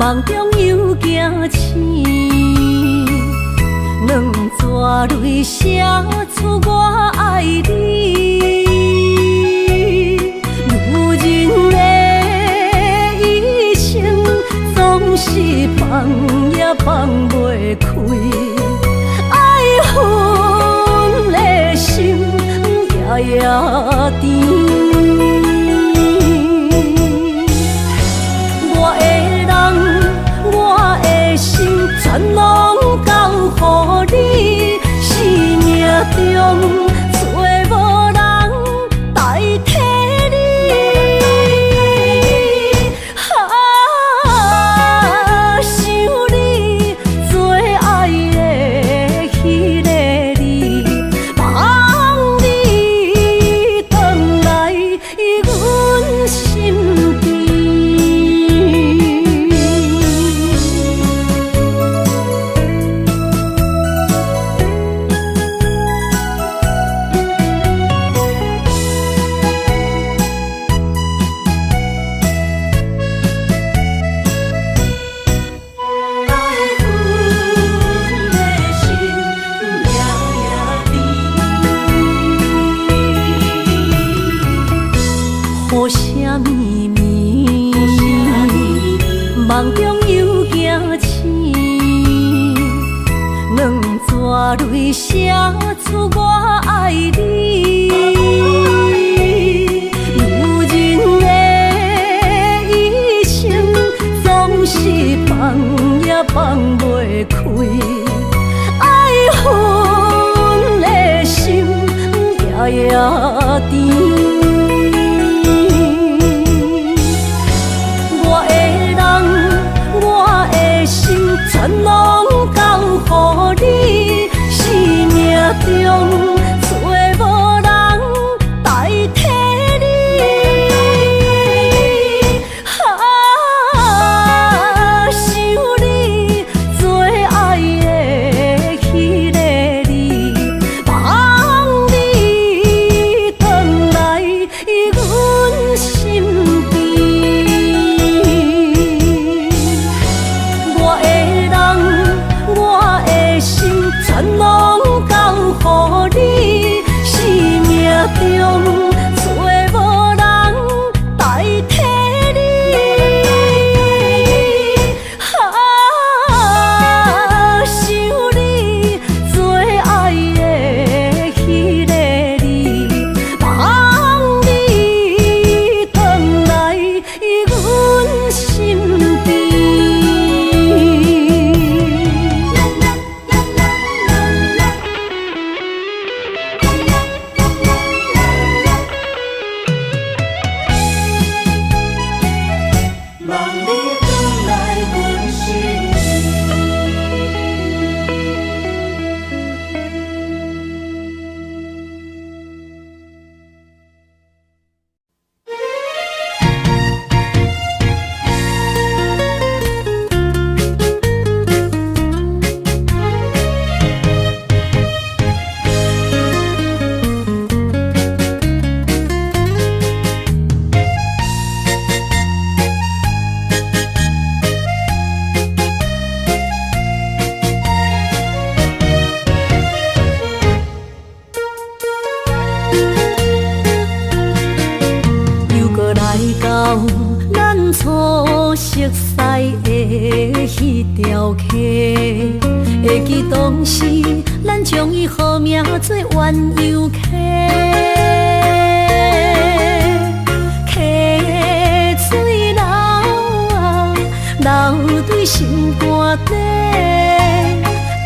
梦中又惊醒，两撮泪写出我爱你。女人的一生总是放也放袂开，爱恨的心夜夜甜。全拢交予你，生命中找无人代替你。想你最爱的迄个你，望你回来阮心边。梦中又惊醒，两撮泪写出我爱你。女人的一生总是放也放袂开，爱恨的心夜夜甜。全拢交予你，生命中找无人代替你。想你最爱的迄个你，望你回来阮心边。全拢交予你，生命中找无人代替你。想你最爱的迄个你，望你回来阮心边。咱初熟悉的迄条溪，会记当时咱将伊号名做鸳鸯溪。溪水流啊，流对心肝底。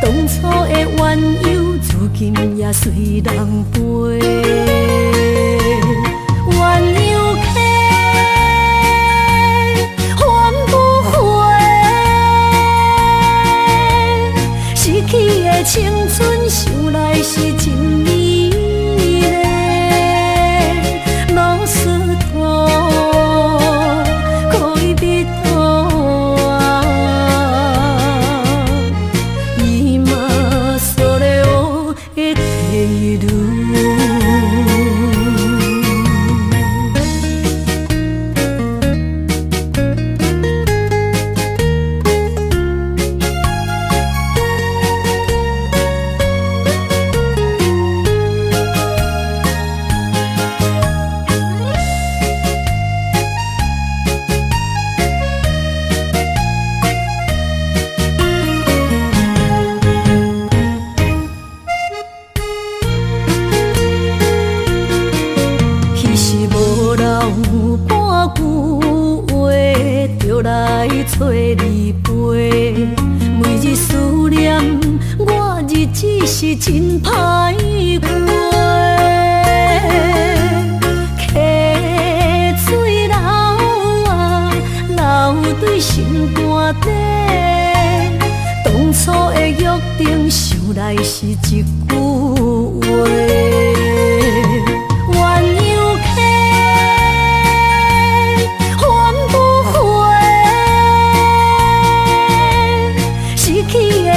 当初的鸳鸯，如今也随人飞。鸳鸯溪。青春想来是真美丽，老师徒可以途啊，今所了的地路。来找你陪。每日思念，我日子是真歹过。溪水流啊，流对心肝底。当初的约定，想来是一句话。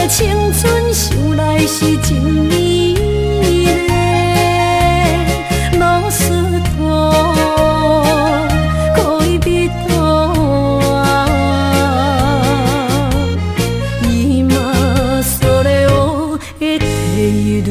青春想来是真美丽，老师徒恋人啊，今それを得ている。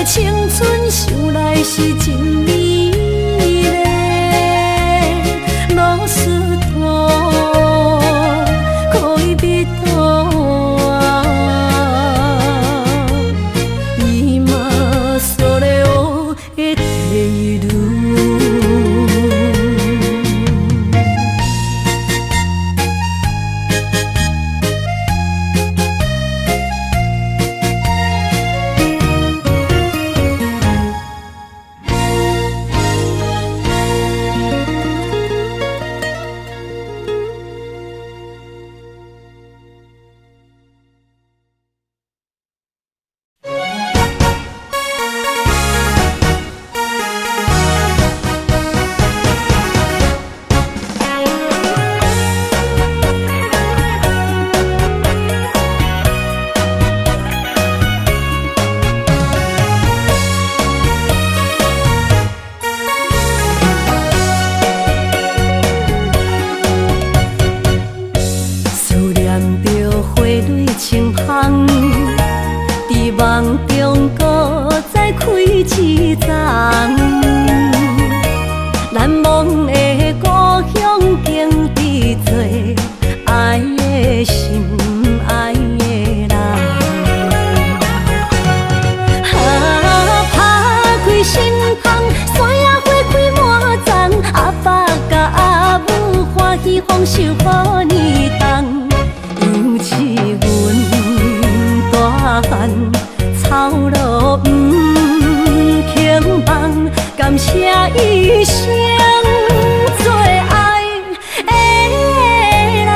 青春想来是真美丽，老师徒恋人啊，今それを得ている。梦中搁再开一丛，难忘的故乡经伫做爱的心爱的人。打开心窗，山野花开满丛，阿爸甲阿母欢喜丰收好年冬，尤是阮大汉。草路不轻放，感谢一生做爱的人。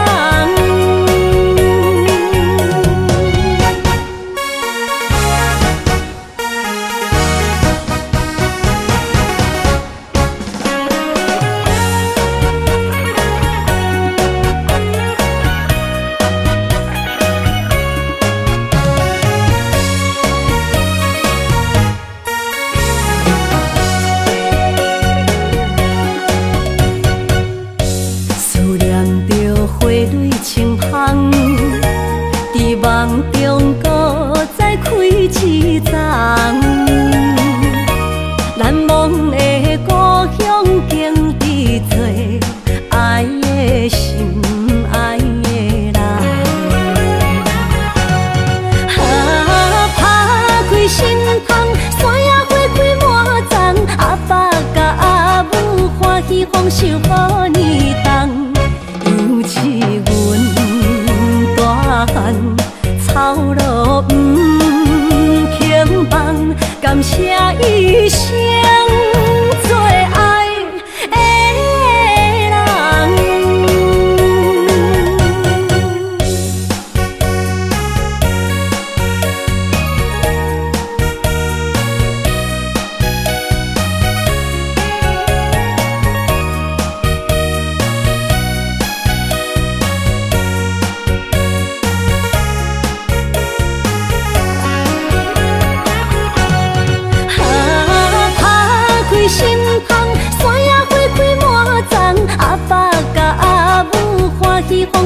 梦中搁再开一丛，难忘的故乡经伫做爱的心爱的人。打开心窗，山野花开满丛，阿爸甲阿母欢喜丰收好年冬，尤是阮大汉。草路不轻放，感谢一生做爱的人。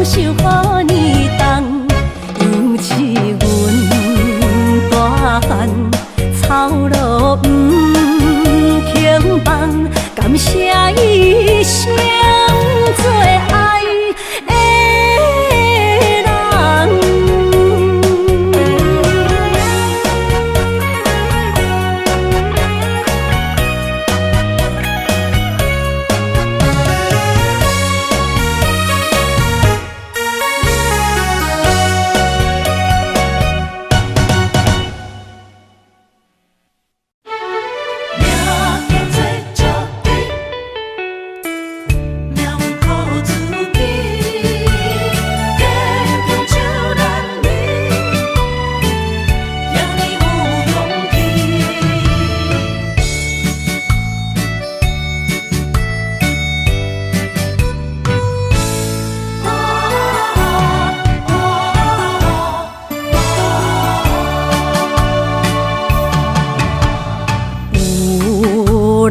受好年冬，尤是阮大汉草路不轻放，感谢一生做爱的人。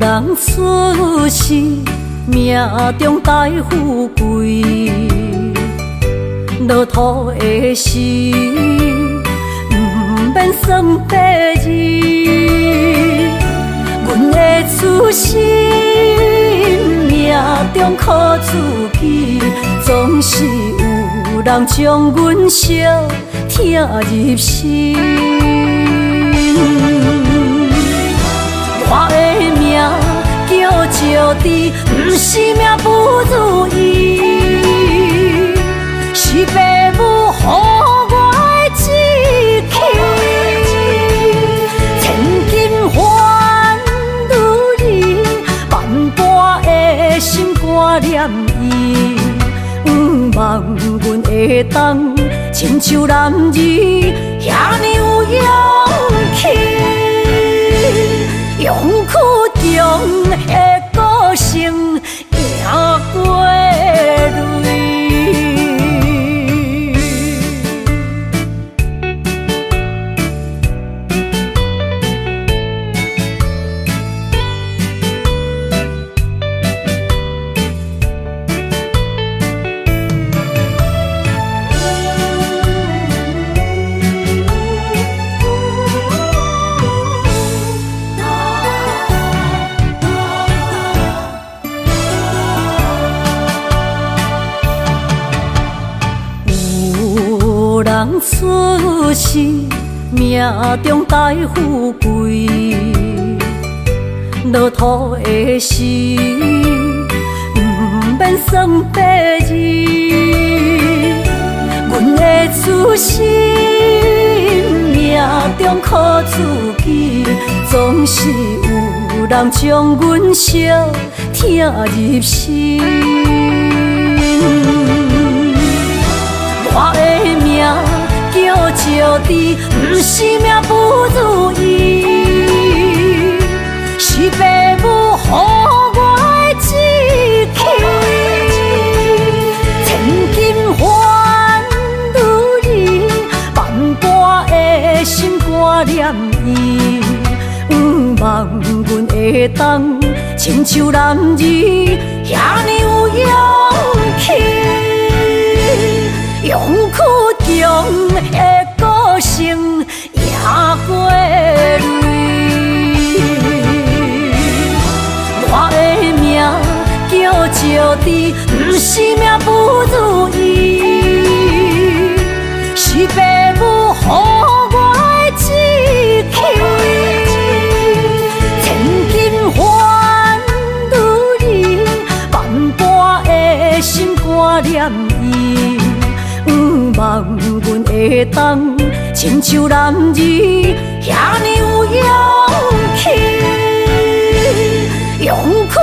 人出世，命中带富贵，落土的时，不免算白字。阮的出身，命中靠自己，总是有人将阮惜听入心。我的命叫石猪，不是命不如意，是父母予我的志气。千金换如意，万般的心挂念伊，望阮会当亲像男儿遐尼有勇气。勇气中的歌声赢过泪。人出世，命中带富贵，落土的时，不免算白字。阮的出身，命中靠自己，总是有人将阮惜听入心。我的命叫石猪，不是命不如意，是父母予我的志气。千金换如意，万般的心挂念伊，望阮会当亲像男儿遐尼有勇气。勇气中的歌声赢过泪。我的命叫石猪，不是命不如意，是父母予我的志气。千金换如意，万般的心挂念伊。望阮会当亲像男儿遐尼有勇气。勇气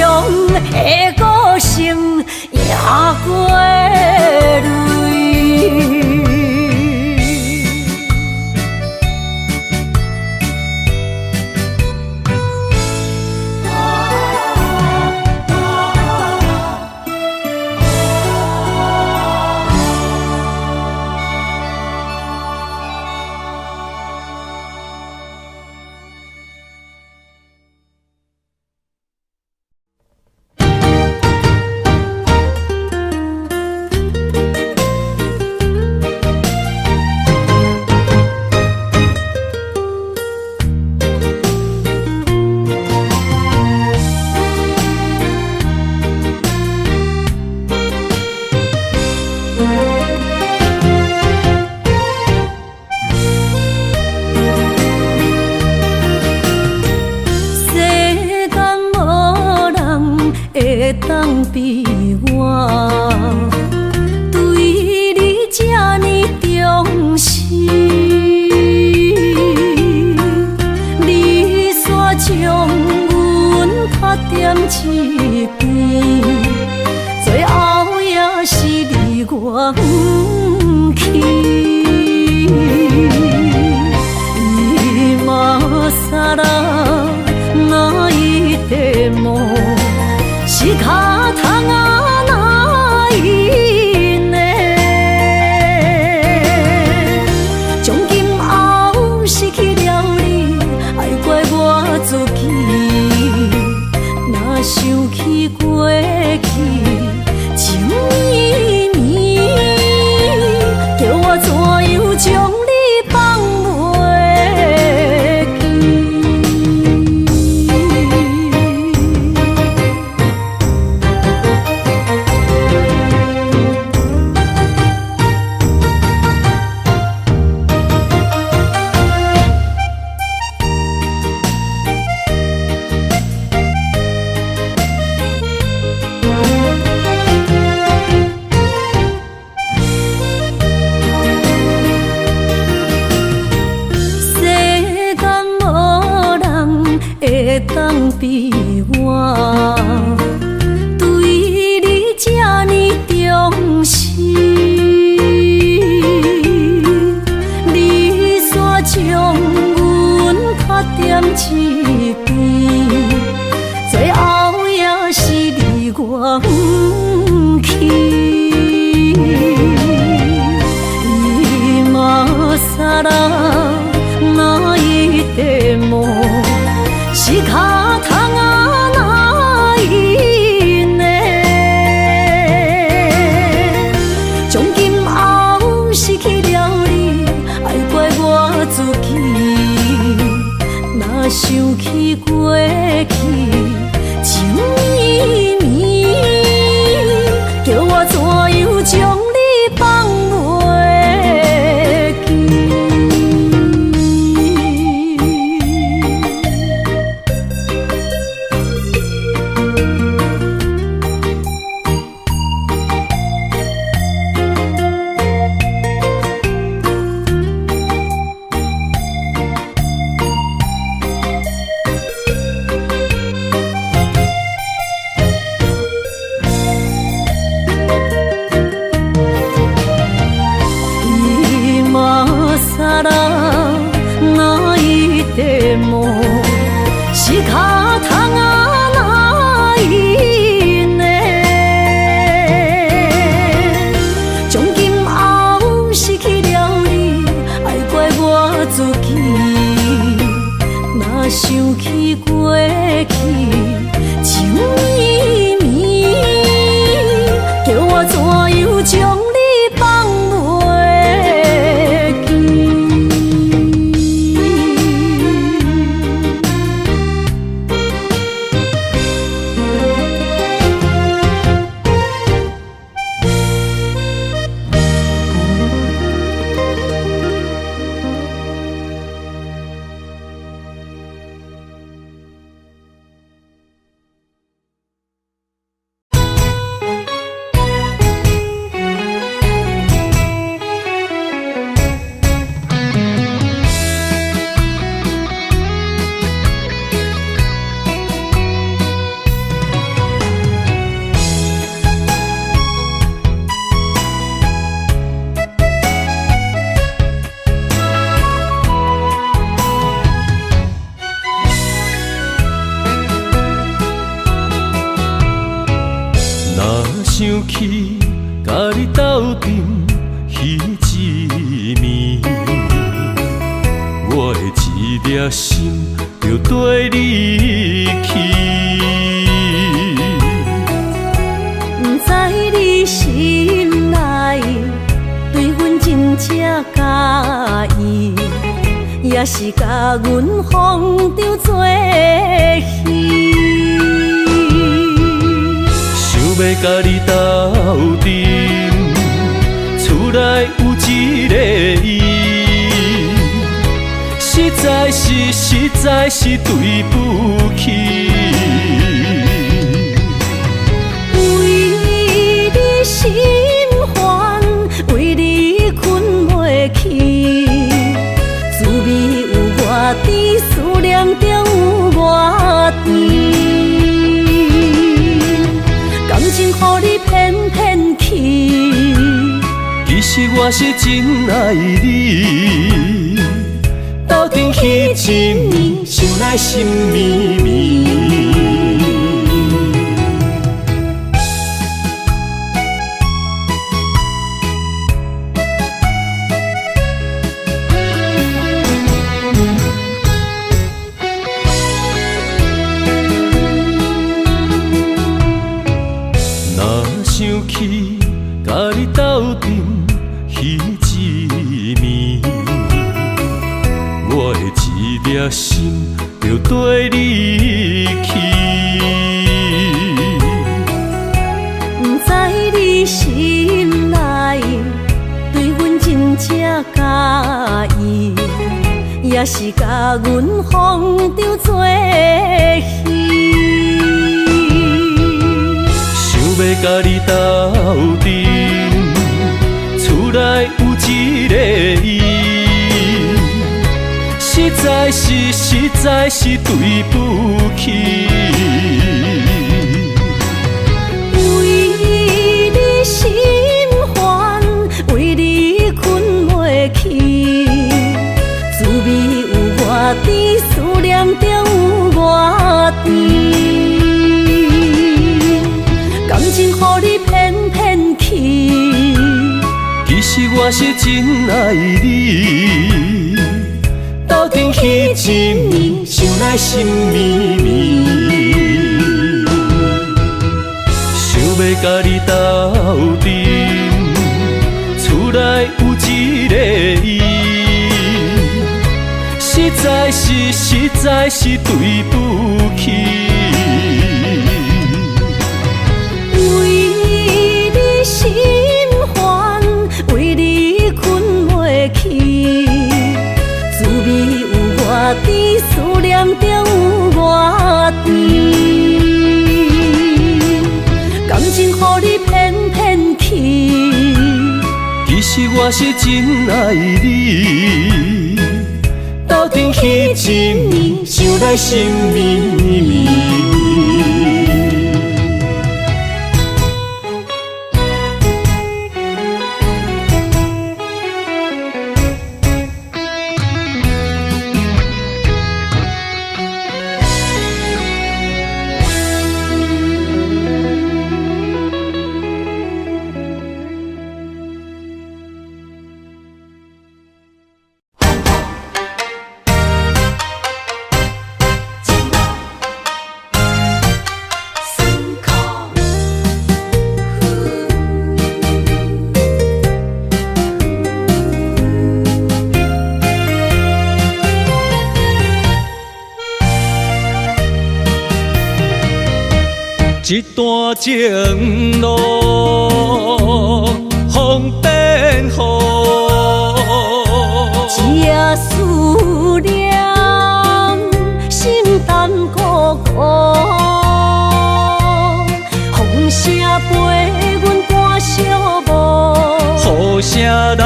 中的歌声赢过泪。比我对你这呢重视，你煞将阮拍点一边，最后也是你我不去。伊嘛撒啦，那伊的梦是脚痛啊，那伊呢？从今后失去了你，爱怪我自己。若想起过去情绵绵，叫我怎样将你放袂记？会当比我对你这呢重视，你煞将阮拍点一边，最后也是你我不去。伊嘛撒啦，那伊的梦是脚痛啊，那伊呢？从今后失去了你，爱怪我自己。若想起过去情绵绵，叫我怎样将你放袂记？撒啦，那伊的梦是脚痛啊，那伊呢？从今后失去了你，爱怪我自己。若想起过去情绵绵，叫我怎样将你放袂记？想起甲你斗阵彼一暝，我的一粒心就跟你去。不知你心内对阮真正介意，也是甲阮放着做戏。要甲你斗阵，厝内有一个伊，实在是对不起。为心烦，为你困袂去。滋味有偌甜，思念就有偌甜。感情予你骗骗去，其实我是真爱你。斗阵彼一暝，想来心绵绵。想起甲你斗阵彼一暝，我的一粒心就跟你去。不知你心内对阮真正介意，也是甲阮放着做戏。要甲你斗阵，厝内有一个伊，实在是对不起。为你心烦，为你困袂去，滋味有偌甜，思念就有偌甜。感情予你骗骗去，其实我是真爱你。斗阵彼一暝，想来心绵绵。想要甲你斗阵，厝内有一个伊，实在是对不起。心烦，为你困袂去，滋味有偌甜，思念就有偌甜。感情予你骗骗去，其实我是真爱你。斗阵彼一暝，想来心绵绵。一段情路风变雨，一夜思念心淡孤孤，风声陪阮赶小步，雨声染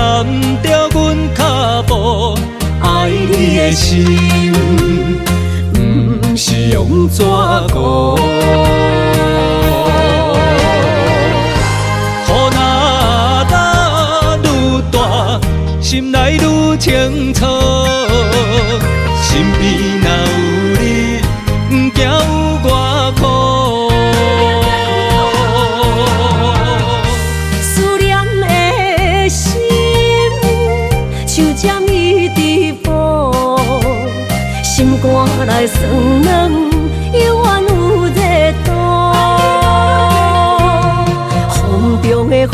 着阮脚步，爱你的心不是用纸糊。心内愈清楚，身边若有你，不惊有我苦。思念的心像针伊直补，心肝内酸软，犹原有热度。风中的雨。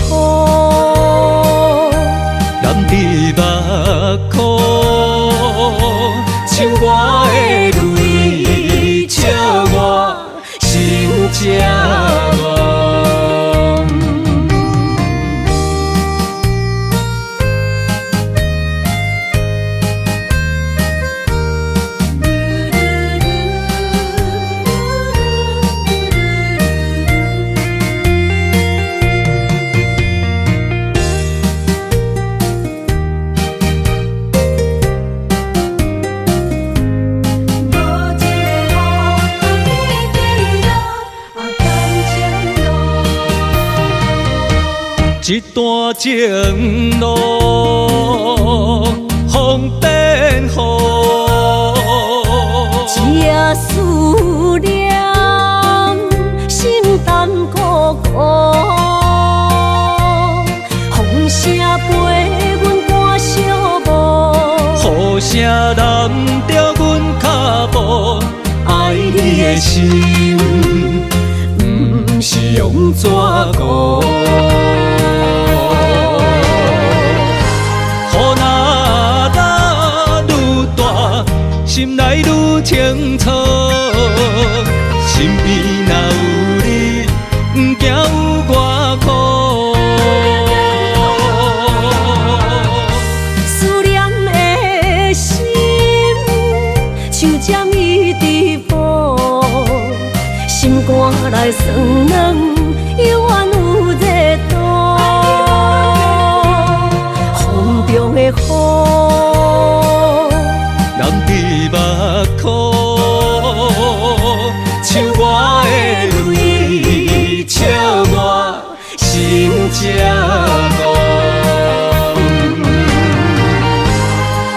伫目眶，像我的泪，笑我心这乱。一段情路风变雨，这思念心淡孤孤，风声陪阮赶小步，雨声染着阮脚步，爱你的心不是用纸糊。雨若打愈大，心内愈清楚，身边若有你，不惊有我苦。思念的心像针伊直补，心肝内酸软，犹原有热度。风中的雨，淋伫目眶，像我的泪，笑我心这戆。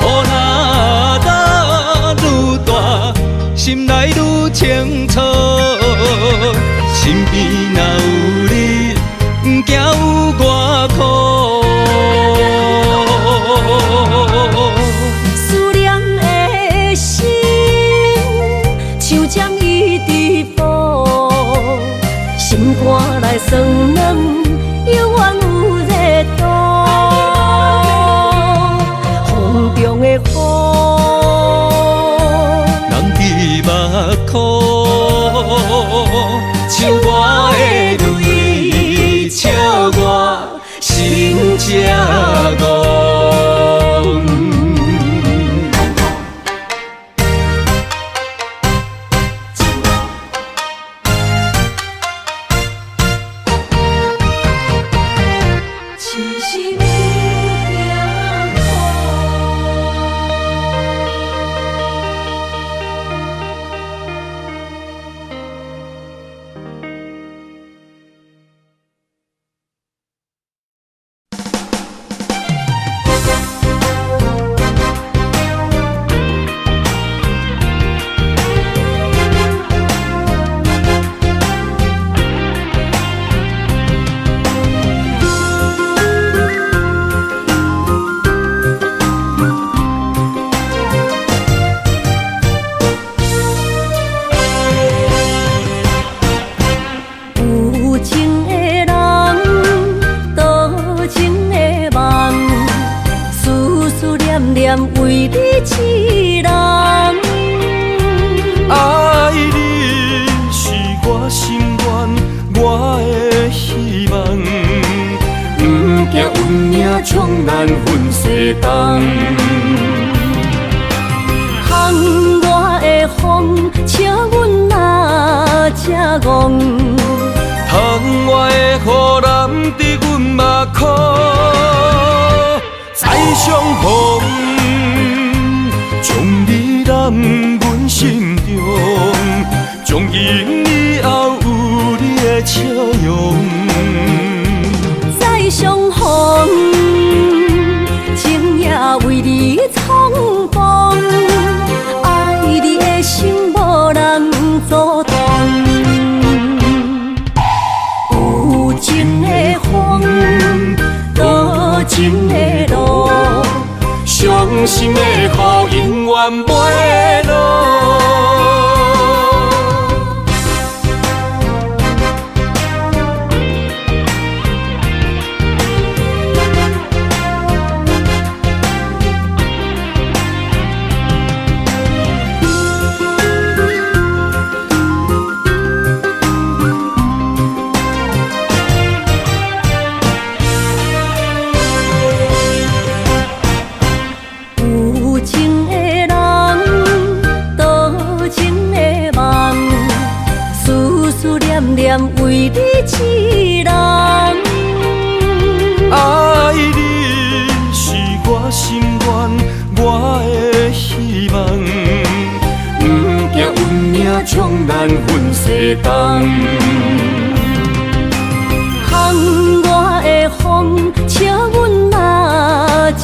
雨若打愈大，心内愈清楚，身边若有你，不惊有我苦。思念的心像针伊直补，心肝内酸软，犹原有热度。风中的雨，淋伫目眶，像我的泪，笑我心这戆。痴心有定有情的人，多情的梦，思念念为你痴人。爱你是我心愿，我的希望，不惊运命冲咱分世东。窗外的风，笑阮哪这戆。窗外的雨淋伫阮目眶，再相逢，将你染阮心中，从今以后有你的笑容。再相逢，情也为你苍茫，爱你的心无人阻挡。有情的风，多情的路，伤心的雨永远袂落。有情的人，多情的梦，思念念为你痴人。爱你是我心愿，我的希望，不惊运命冲咱分世东。窗外的风，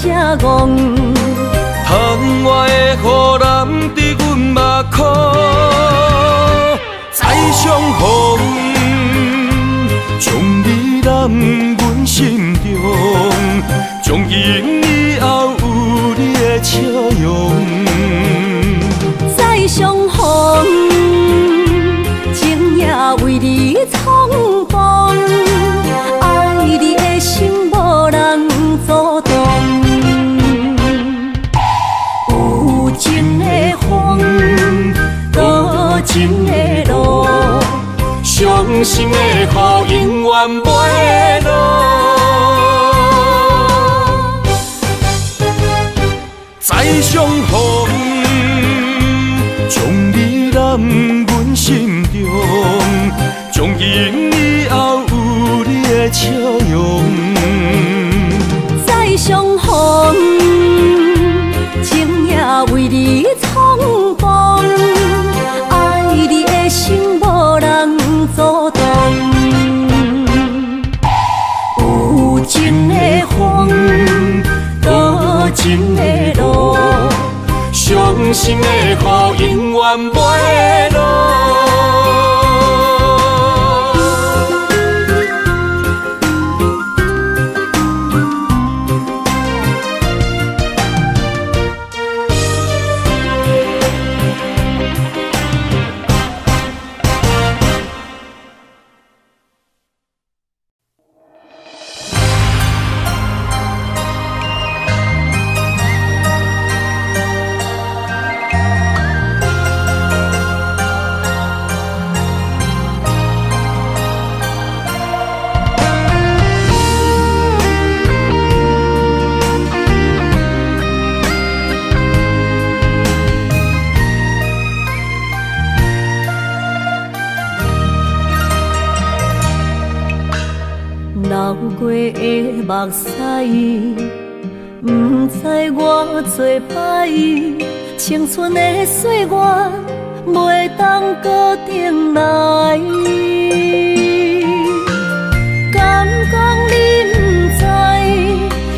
正戆。窗外的雨淋伫阮目眶，再相逢，将你揽阮心中，从今以后有你的笑容。再相逢，情也为你冲动，爱你的心无人阻挡。有情的风，多情的路，伤心的雨永远袂落。再相逢，将你揽阮心中，从今以后有你的笑容。再相逢，情也为你冲动，爱你的心无人阻挡。有情的风，多情的路，伤心的雨永远袂落。流过的目屎，不知我做歹，青春的岁月袂当搁重来。敢讲你不知，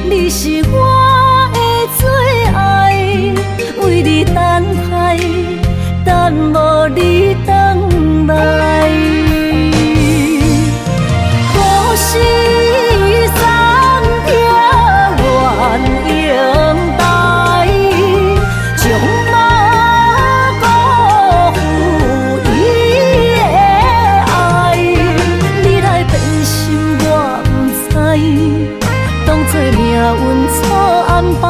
你是我的最爱，为你等待，等无你回来。是三条愿永带，将马辜负伊的爱。你来变心我不知，当作命运错安排，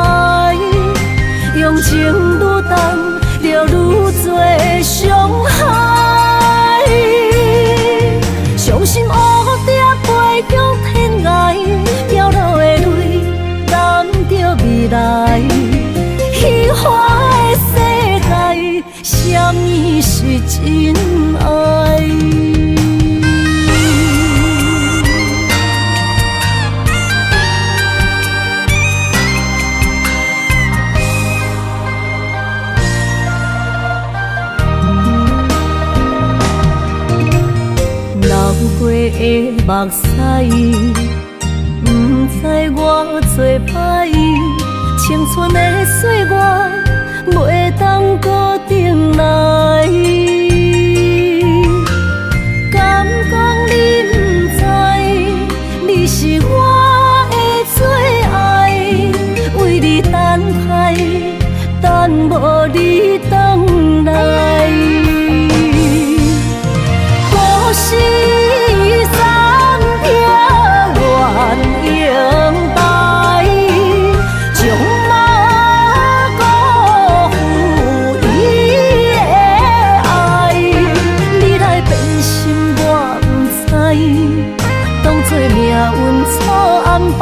用情愈重，就愈多伤害。伤心黑点飞向天涯，飘落的泪染着未来。虚幻的世界，什么是真爱？过的目屎，不知我做歹，青春的岁月袂当搁重来。敢讲你不知，你是我的最爱，为你等待，等无你回来。是三条愿永带，将马辜负伊的爱。你来变心我不知，当作命运错安排，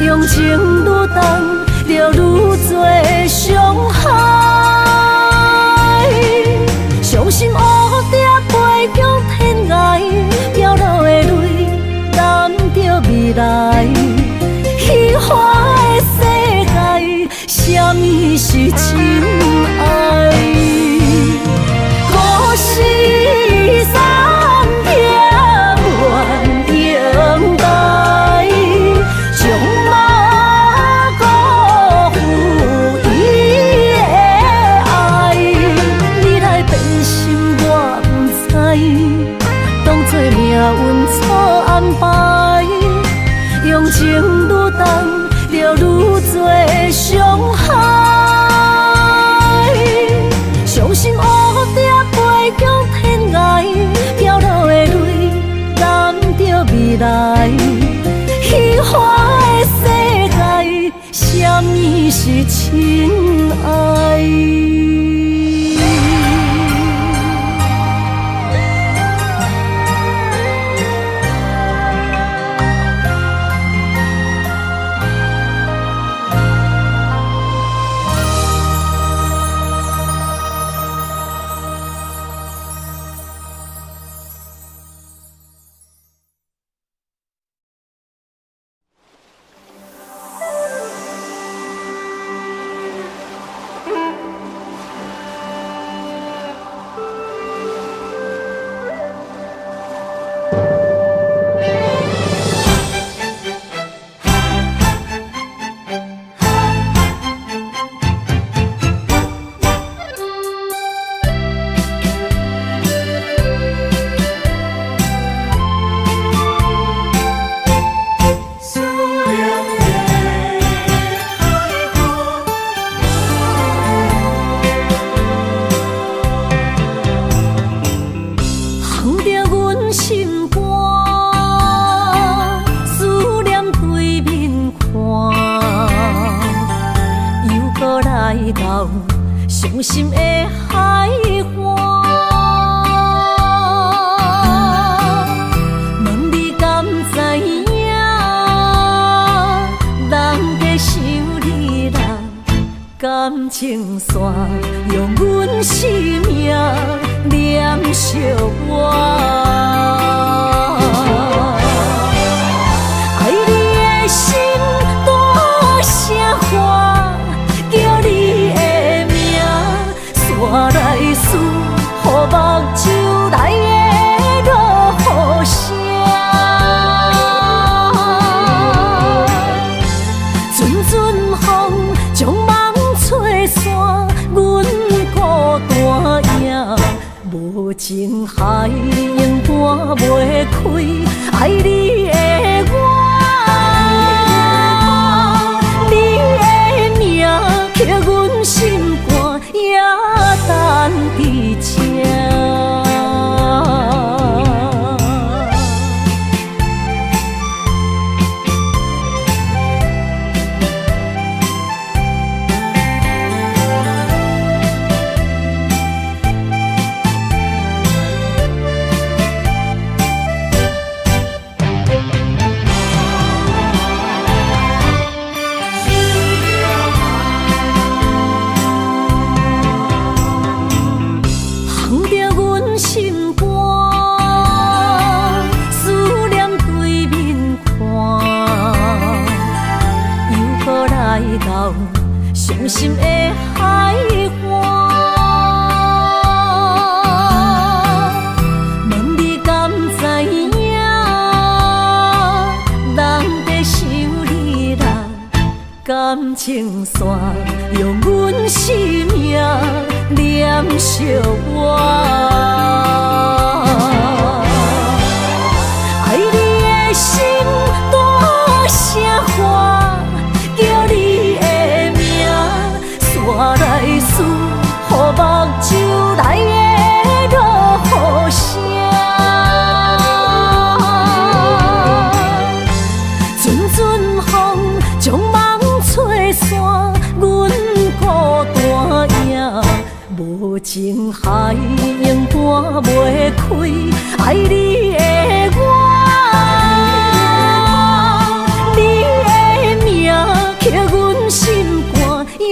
用情愈重，就愈多伤害。伤心黑点飞向天涯，飘落的泪染着未来。虚幻的世界，什么是真爱？故事三条愿永带，将马情愈重，就愈多伤害。伤心乌蝶飞向天涯，飘落的泪染着未来。虚华的世界，什么是真爱？伤心的海岸，问你敢知影？人在想你人，感情线用阮生命念惜我。爱你的心大声喊，叫你的名，山来思，予目睭内的落雨声。阵阵风将梦吹散，阮孤单影，无情海永搬袂开，爱你的我。刻阮心肝，也等伫这。伤心的海岸，问你敢知影？人在想你人，感情线用阮生命念惜我。爱你的心大声喊，叫你的名，山来思，予目睭内的落雨声。阵阵风将梦吹散，阮孤单影，无情海永搬袂开，爱你的我。刻阮心肝，也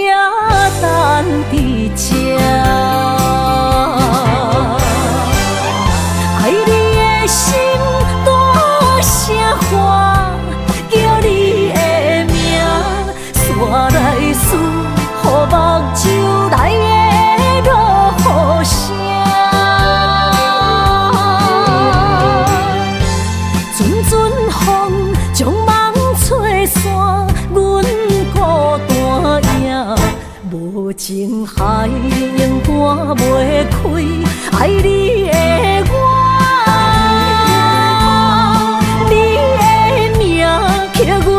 等伫这。爱你的心大声喊，叫你的名，山来思，予目睭内的落雨声。阵阵风将梦吹散，阮孤单影，无情海永搬袂开，爱你的我。你的名刻阮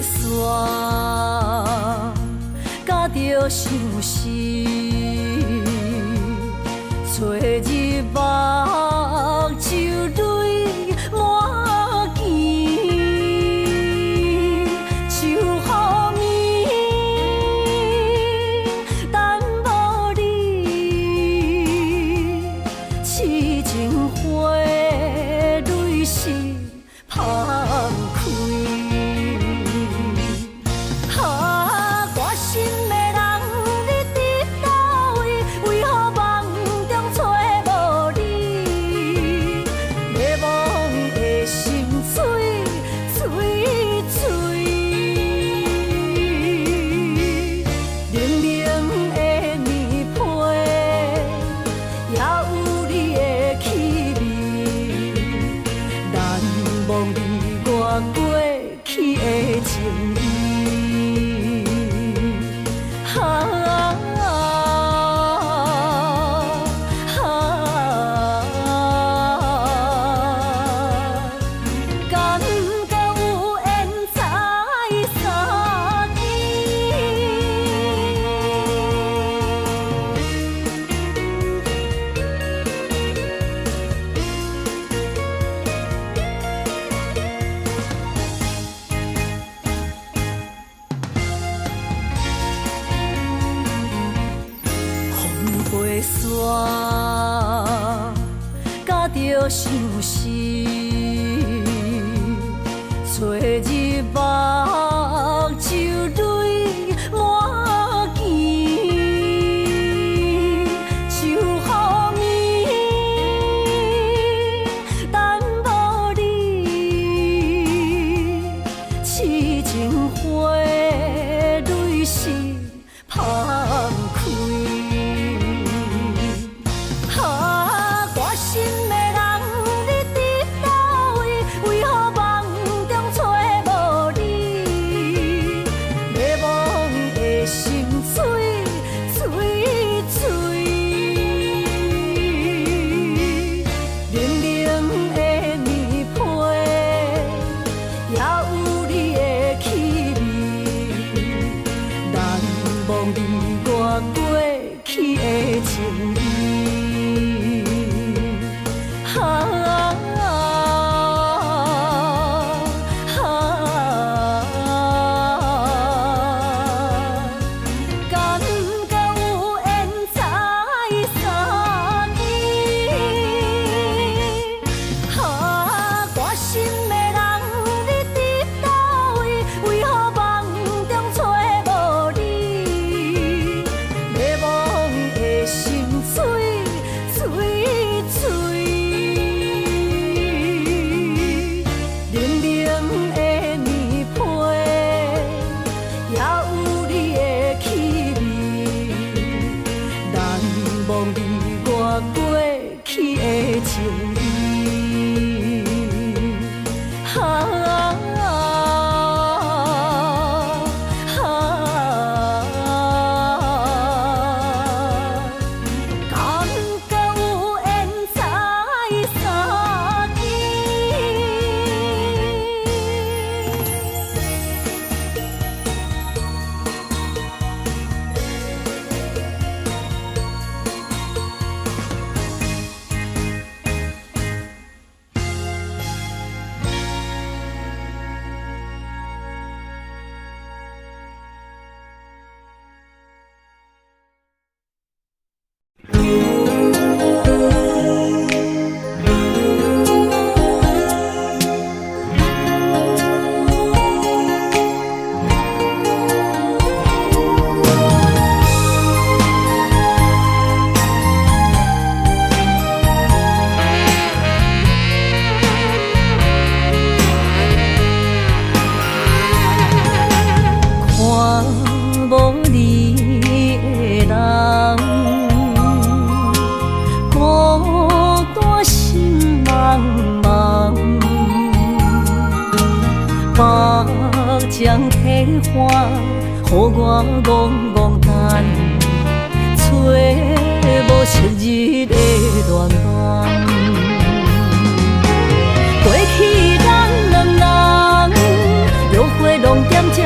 山，甲着相思，找日目就泪满肩，想好暝等无你，痴情花蕊是芳开。甲着相思，找日目就泪满肩，想好暝等无你，痴情花蕊是芳开。将体花，予我戆戆等，找无昔日的恋梦。过去咱两人，约会拢踮这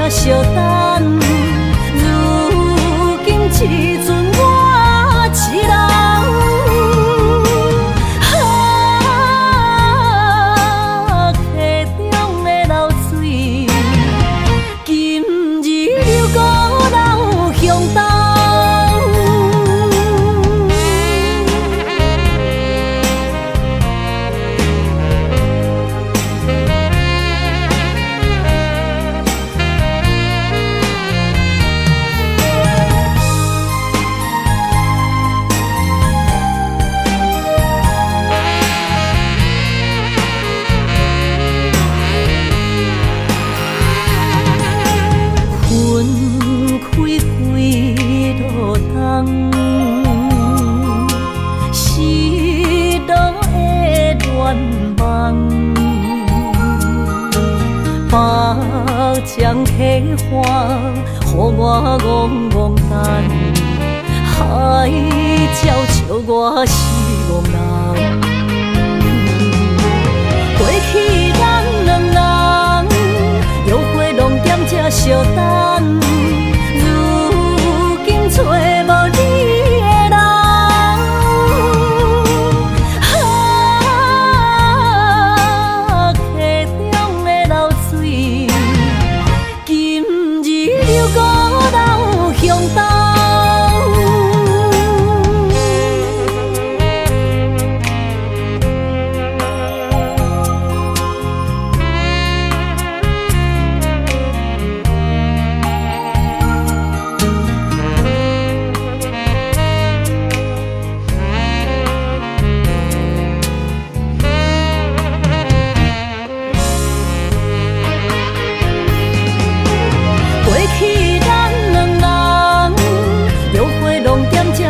目将开花，予我戆戆等，海鸟笑我是憨人。过去咱两人约会拢踮这相等，如今找无你。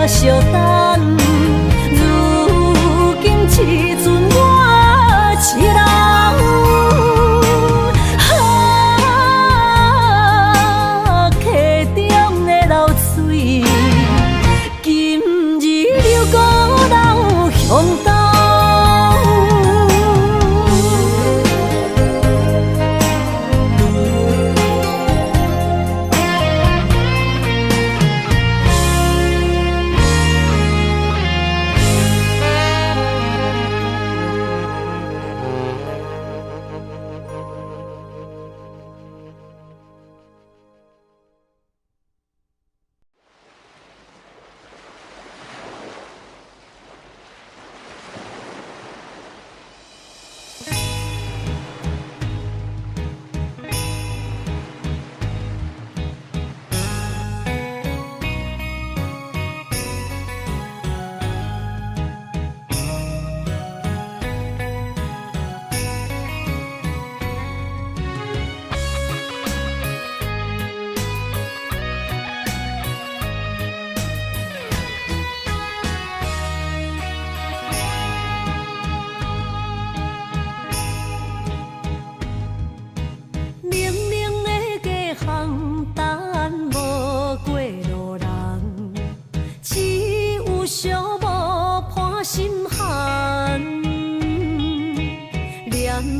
相等，如今只剩我一人。溪中的流水，今日又孤人向东。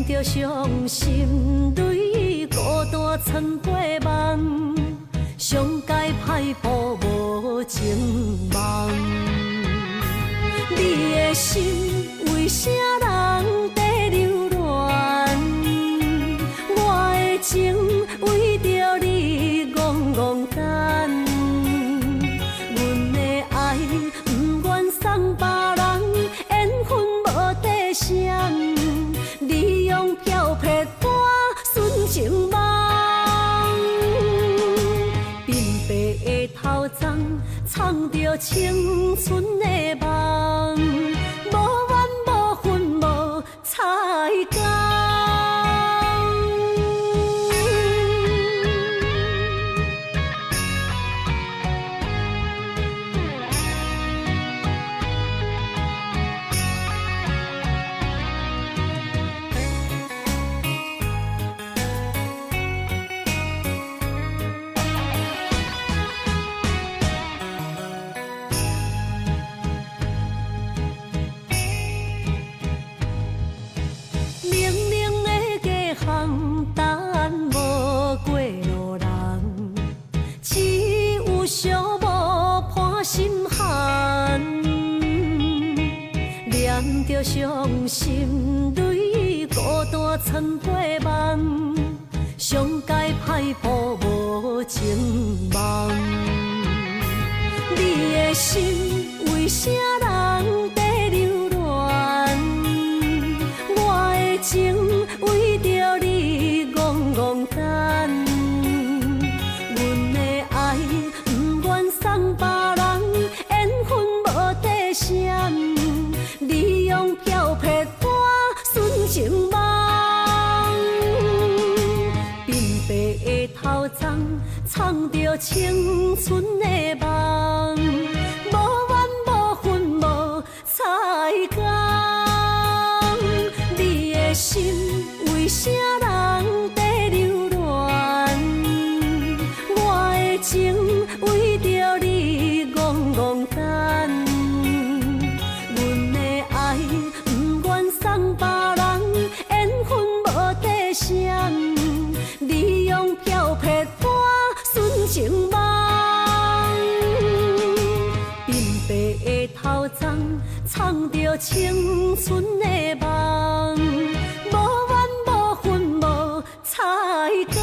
着伤心泪，孤单藏过梦，上界歹步无情梦。你的心为啥人在流乱？我的情为着你戆戆等，阮的爱不愿送别人，缘分无底线。你用漂泊歌纯情梦，鬓白的头鬃藏着青春的梦，无怨无恨无彩工。着伤心泪，孤单藏过梦，上界歹步无情梦。你的心为啥人在流乱？我的情为着你戆戆等，阮的爱不愿送别人，缘分无底线。你用漂泊歌纯情梦，鬓白的头鬃藏着青春的梦，无怨无恨无彩工。你的心为啥人在流放着青春的梦，无怨无恨无彩工。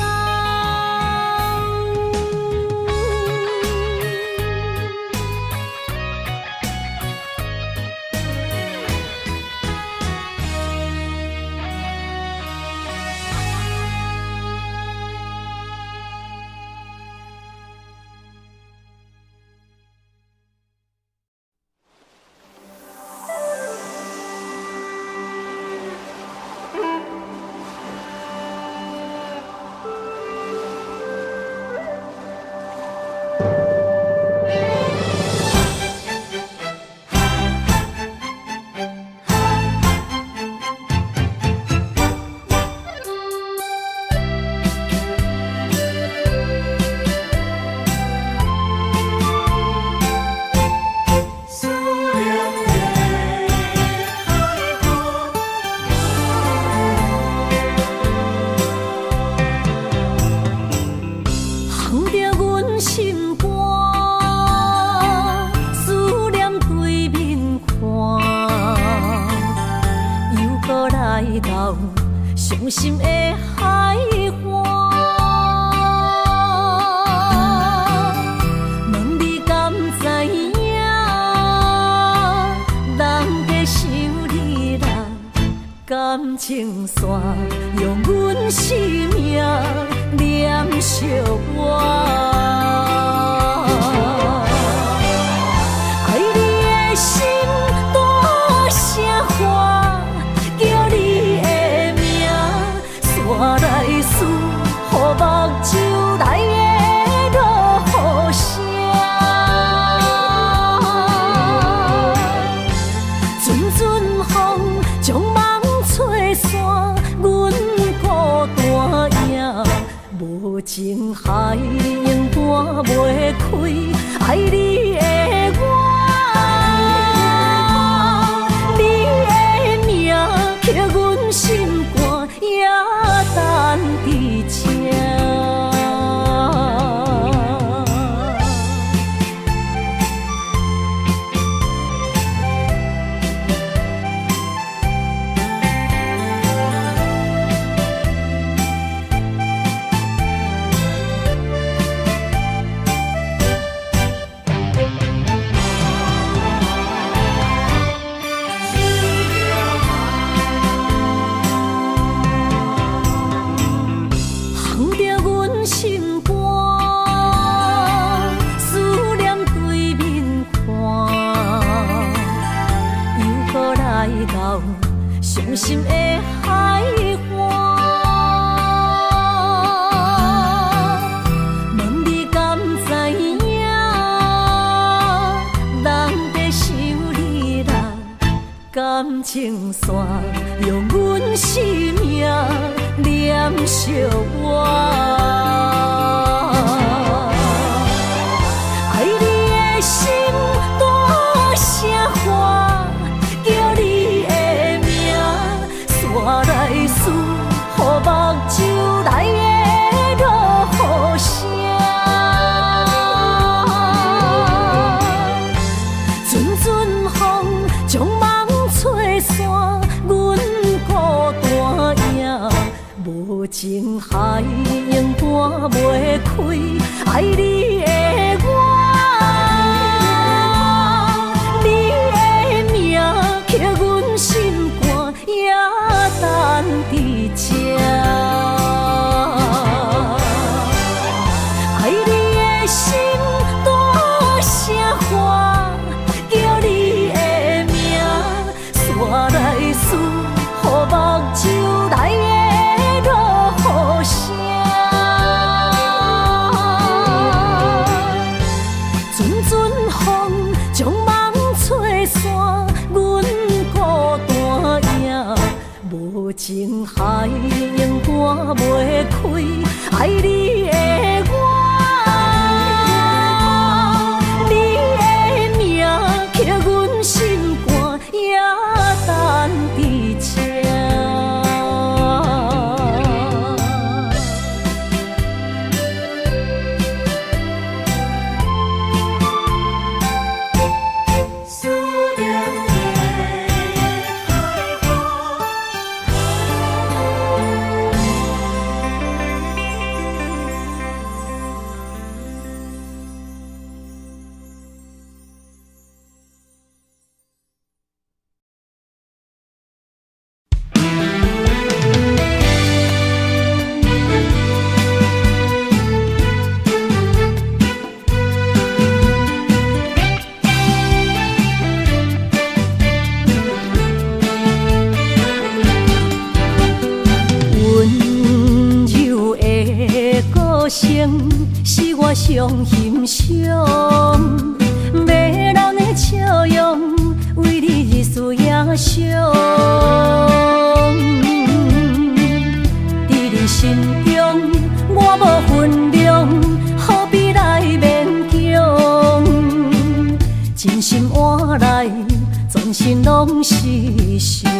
伤心的海岸，问你敢知影？人在想你人感情线，用阮生命念惜我。爱你的心大声喊，叫你的名，山来思，予目睭来的落雨声。阵阵风将梦吹散，阮孤单影，无情海涌半袂开，爱你的我。刻阮心肝，也等伫这。伤心的海岸，问你敢知影？人在想你人感情线，用阮生命念惜我。爱你的心大声喊，叫你的名，山来思，予目睭来的落雨声。阵阵风将梦吹散，阮孤单影，无情海涌半袂开，爱你的我。刻阮心肝，也等伫这。爱你的心大声喊，叫你的名，山来思，予目睭来的落雨声。阵阵风将梦吹散，阮孤单影，无情海涌半袂开，爱你的我。你的名刻阮心肝，也等伫这。思念的生是我上欣赏，要人的笑容为你日思夜想。在你心中我无分量，何必来勉强？真心换来全身拢是伤。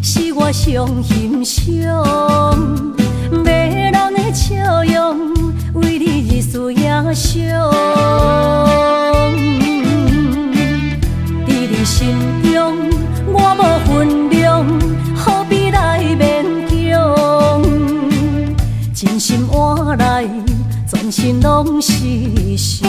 是我上欣赏，要人的笑容为你日思夜想。在你心中我无分量，何必来勉强？真心换来全身拢是伤。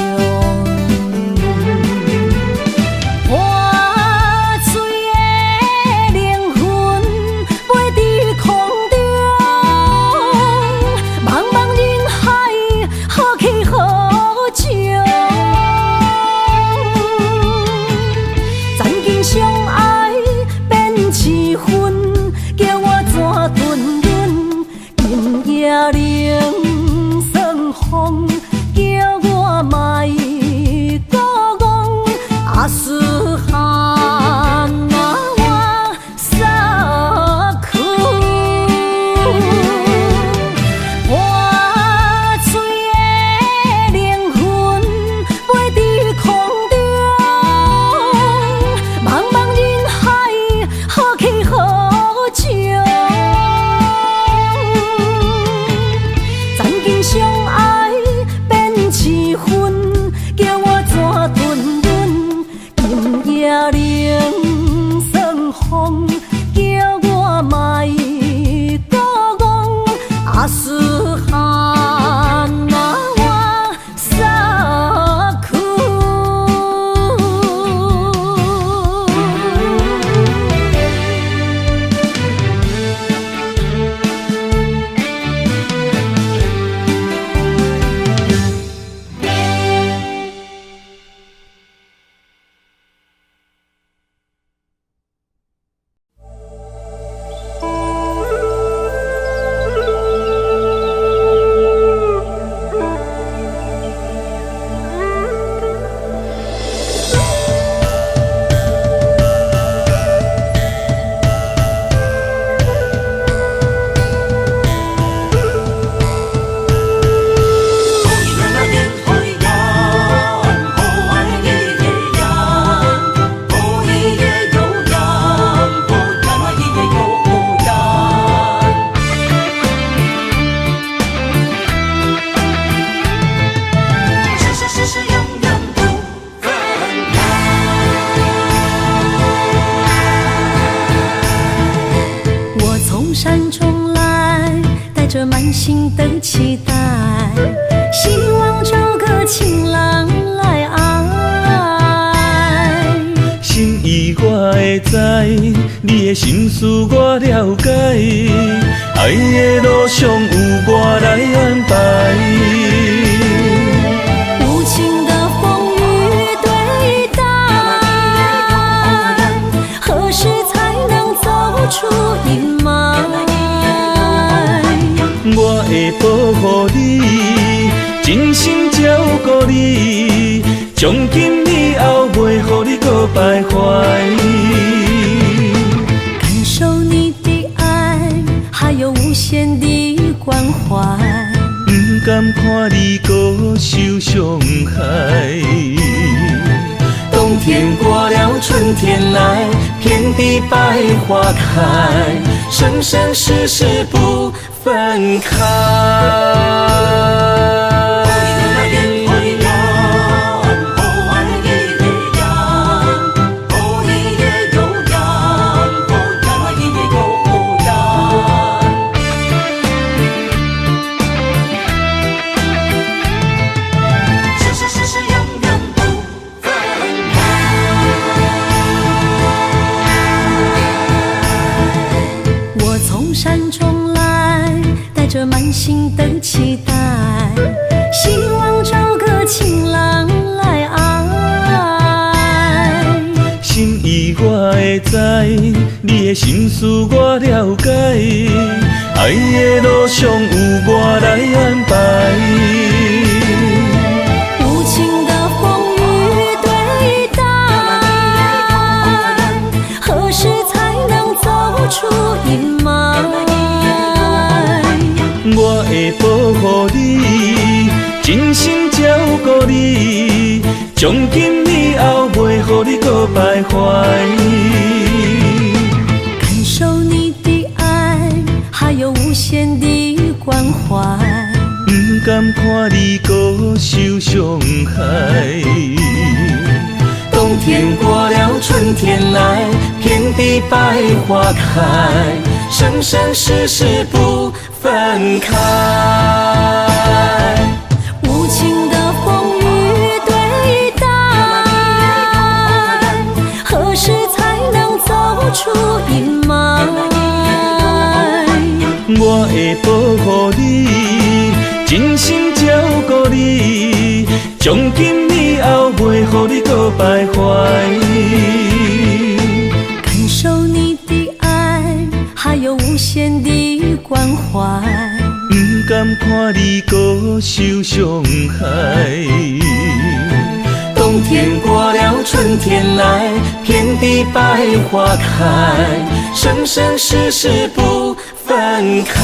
满心的期待，希望找个情郎来爱。心意我会知，你的心思我了解，爱的路上有我来安排。无情的风雨对待，何时才能走出阴霾？我会保护你，真心照顾你，从今以后袂予你搁徘徊。感受你的爱，还有无限的关怀。不甘甘看你搁受伤害。冬天过了，春天来，遍地百花开，生生世世不分开。山中来，带着满心的期待，希望找个情郎来爱。心意我会知，你的心思我了解，爱的路上有我来安排。无情的风雨对待，何时才能走出阴霾？我会保护你，真心照顾你，从今以后袂予你搁徘徊。感受你的爱，还有无限的关怀。不甘看你搁受伤害。冬天过了，春天来，遍地百花开，生生世世不分开。无情的风雨对待，何时才能走出阴霾？我会保护你，真心照顾你，从今以后袂予你搁徘徊。感受你的爱，还有无限的关怀。不甘看你搁受伤害。冬天过了，春天来，遍地百花开，生生世世不分开。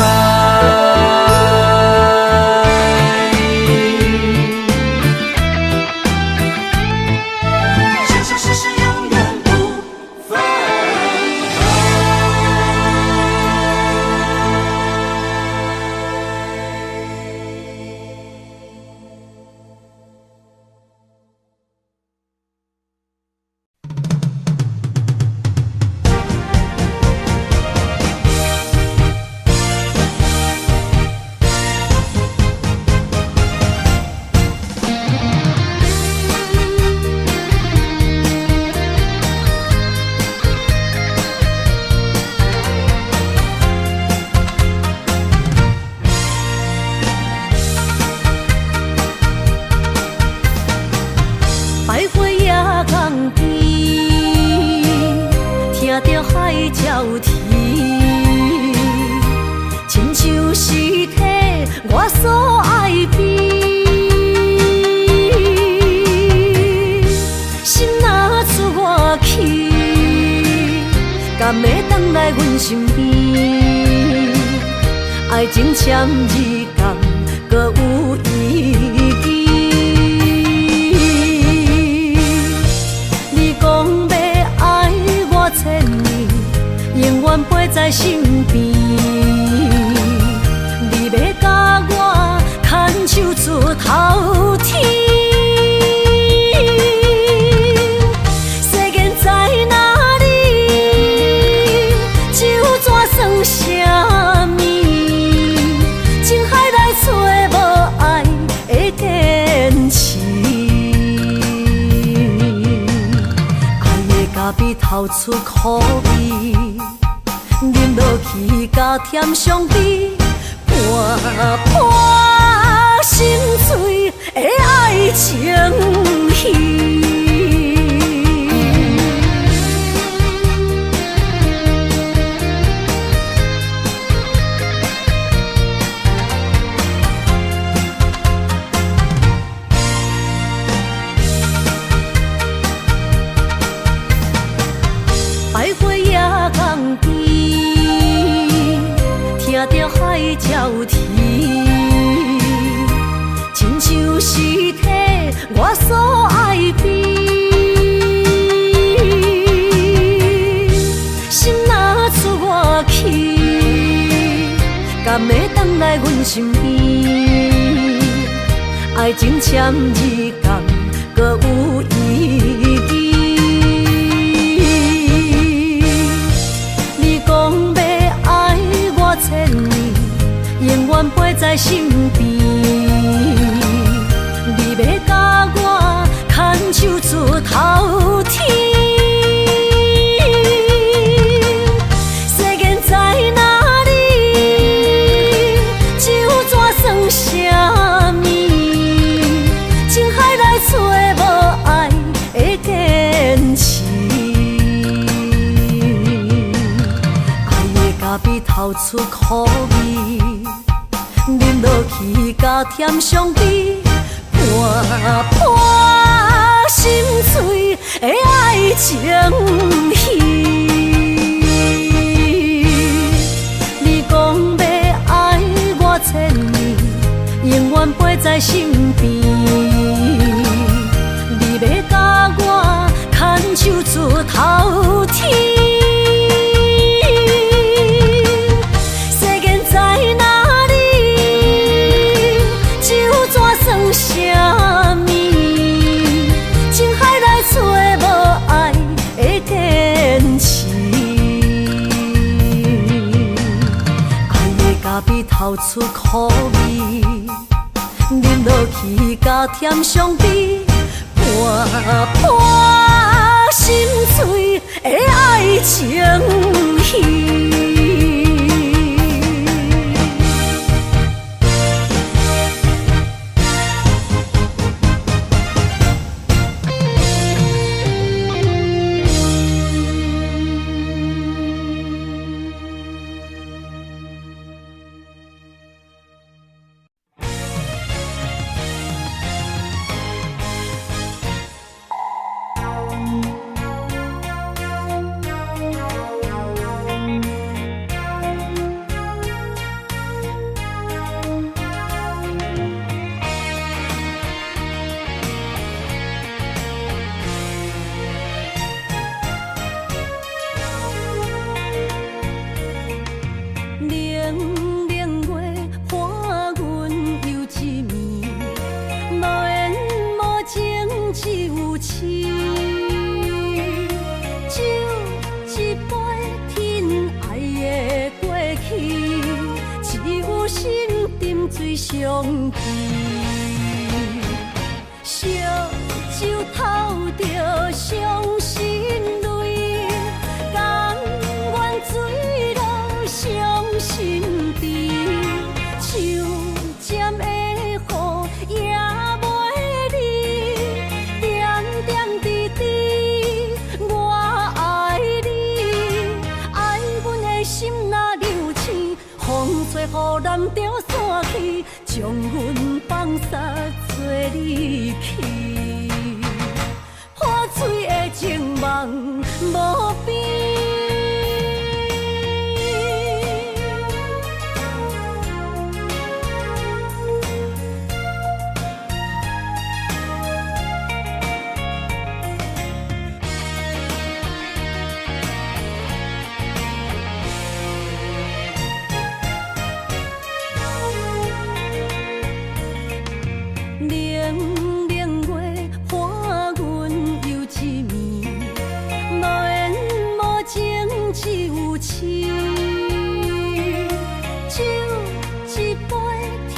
爱情签字同，搁有意义。你讲要爱我千年，永远陪在身边。你要甲我牵手出头天。世间在哪里？就怎算啥物？找无爱的天赐，爱的咖啡透出苦味，饮落去加添伤悲，伴伴心碎的爱情戏。听着海鸟啼，爱情签字间，搁有意义。你讲要爱我千年，永远陪在身边。你要甲我牵手出头天。世间在哪里？就怎算啥物？情海来找无爱的坚持。爱的咖啡透出苦味，饮落去甲甜相比，盘盘心碎的爱情戏。你讲要爱我千年，永远陪在身边。你要甲我牵手出头天。世间在哪里？就怎算啥物？情海来找无爱的坚持。爱的咖啡透出苦味，饮落去甲甜相比，盘盘心碎的爱情戏。水相记，烧酒透着伤心泪，甘愿醉落伤心地，手尖的雨也袂离，点点滴滴我爱你，爱阮的心若流星，风吹雨淋着散去，将阮放撒做离去，破碎的情梦无边。冷冷月伴阮又一暝，无缘无情只有痴。酒一杯，疼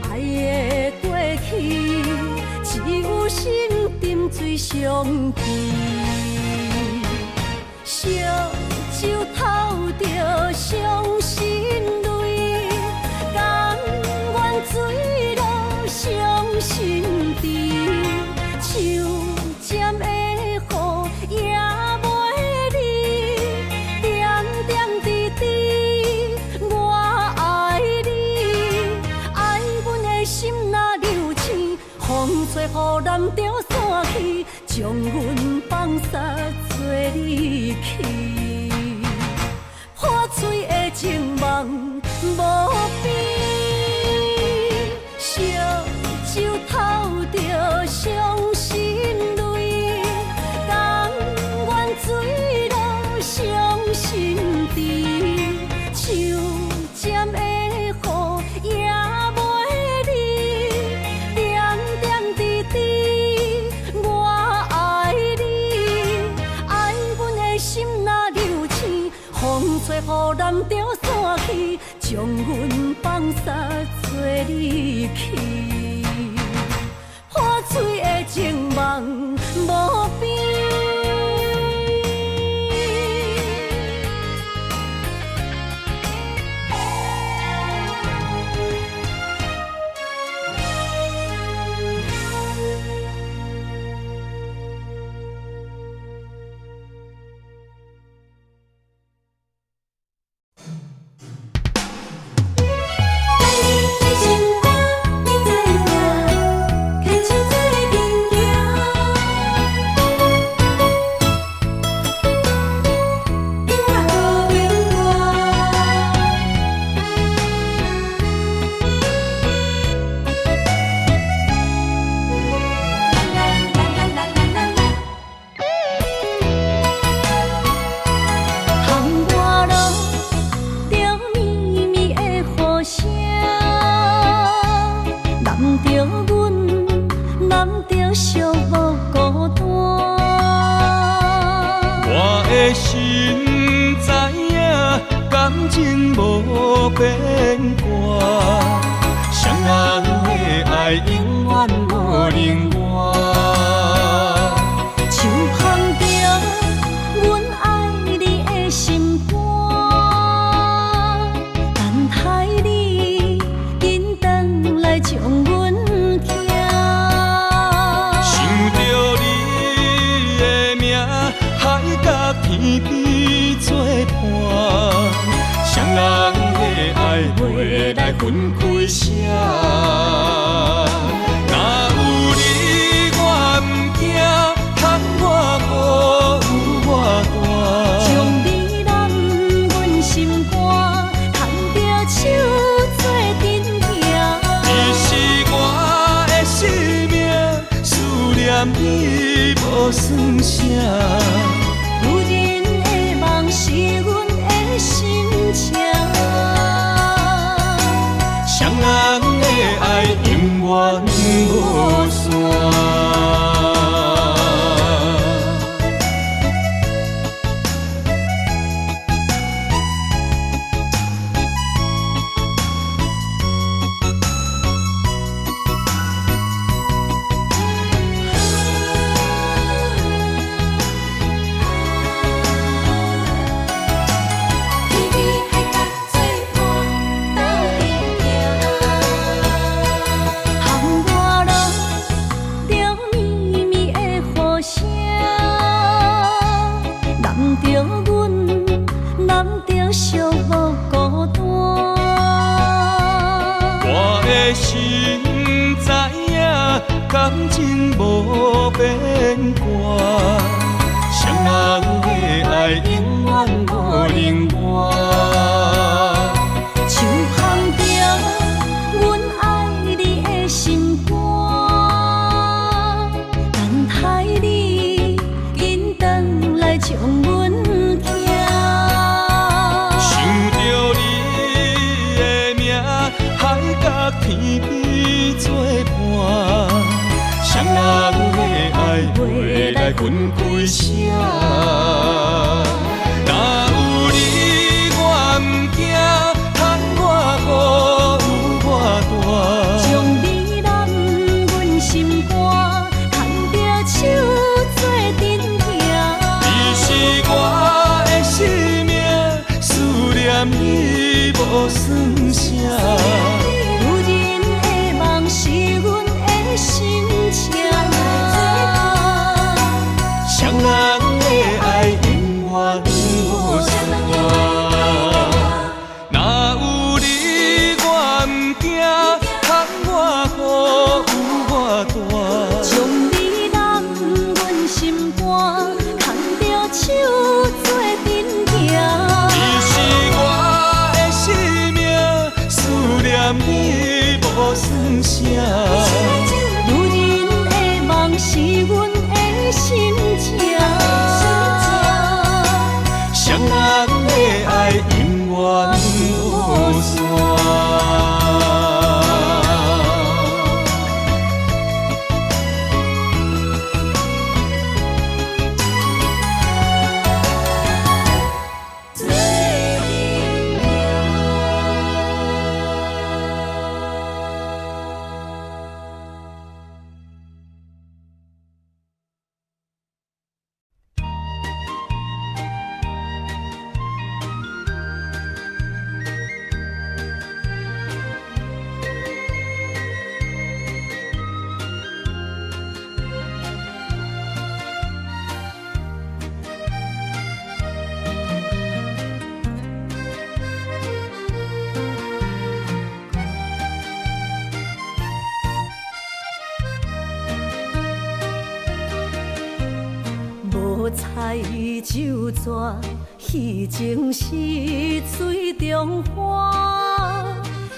爱的过去，只有心沉醉相记。烧酒透着伤心泪，甘愿醉落伤心地，手尖的雨也袂离，点点滴滴我爱你，爱阮的心若流星，风吹雨淋着散去，将阮放撒做离去，破碎的情梦无边。烧酒透着伤心泪，甘愿醉落伤心地，手尖的雨也袂离，点男着阮，男着寂寞孤单。我的心知影，感情无变卦，双人的爱永远无冷漠。像捧着阮爱你的心肝，等待你紧转来将阮惊。想着你的名，海甲天边作伴，双人的爱袂来分开舍。若有你我毋惊，通我无有我大。将你揽阮心肝，牵着手做阵行。你是我的生命，思念你无算啥。如今的梦是阮的心情，双人的爱永远无散。心知影，感情无变卦，双人的爱永远无冷漠。像捧着阮爱你的心肝，等待你紧转来将阮惊。想着你的名，海甲天边作伴，双人的爱袂来分开舍。若有你我毋惊，通我无有我大。将你揽阮心肝，牵着手做阵行。你是我的生命，思念你无算啥。如今的梦是阮的心情，双人的爱永远无散。若有你我毋惊，通我有我大。将你揽阮心肝，牵着手做阵行。你是我的生命，思念你无算啥。如今的梦是阮的心情，双人的爱永远无散。无彩就蛇，戏情是水中花。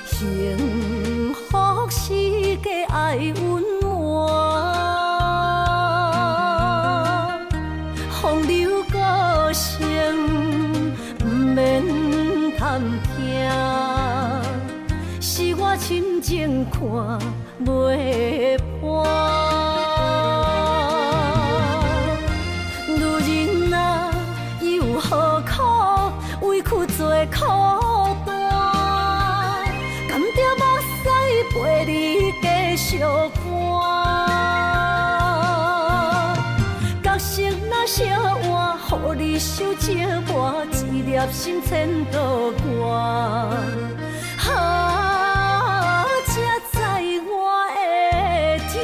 幸福是假爱温暖，风流歌声不免叹听，是我深情看袂破。女人啊，又何苦委屈做苦担？甘着目屎陪你继续寒。角色若烧换，予你受折磨，一粒心千道寒。才知我的痛。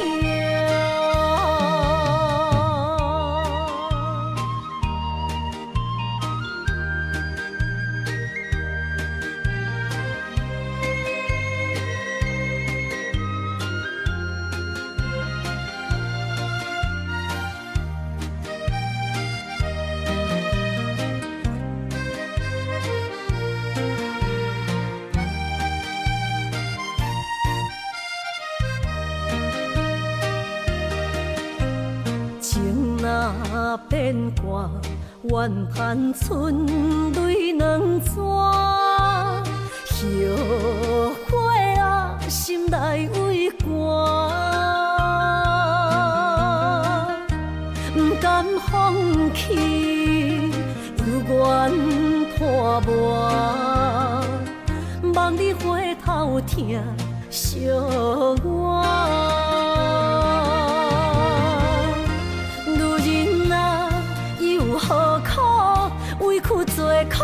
若变卦，怨叹春泪两逝。后悔啊，心内为寒，不甘放弃，犹原拖磨，望你回头听惜我。何苦委屈做苦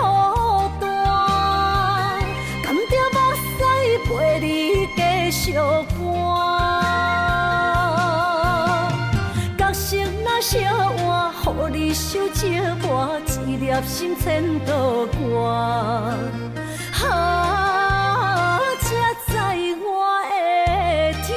担？甘着目屎陪你继续寒。角色若烧换，予你受折磨，一粒心千道寒。才知我的痛。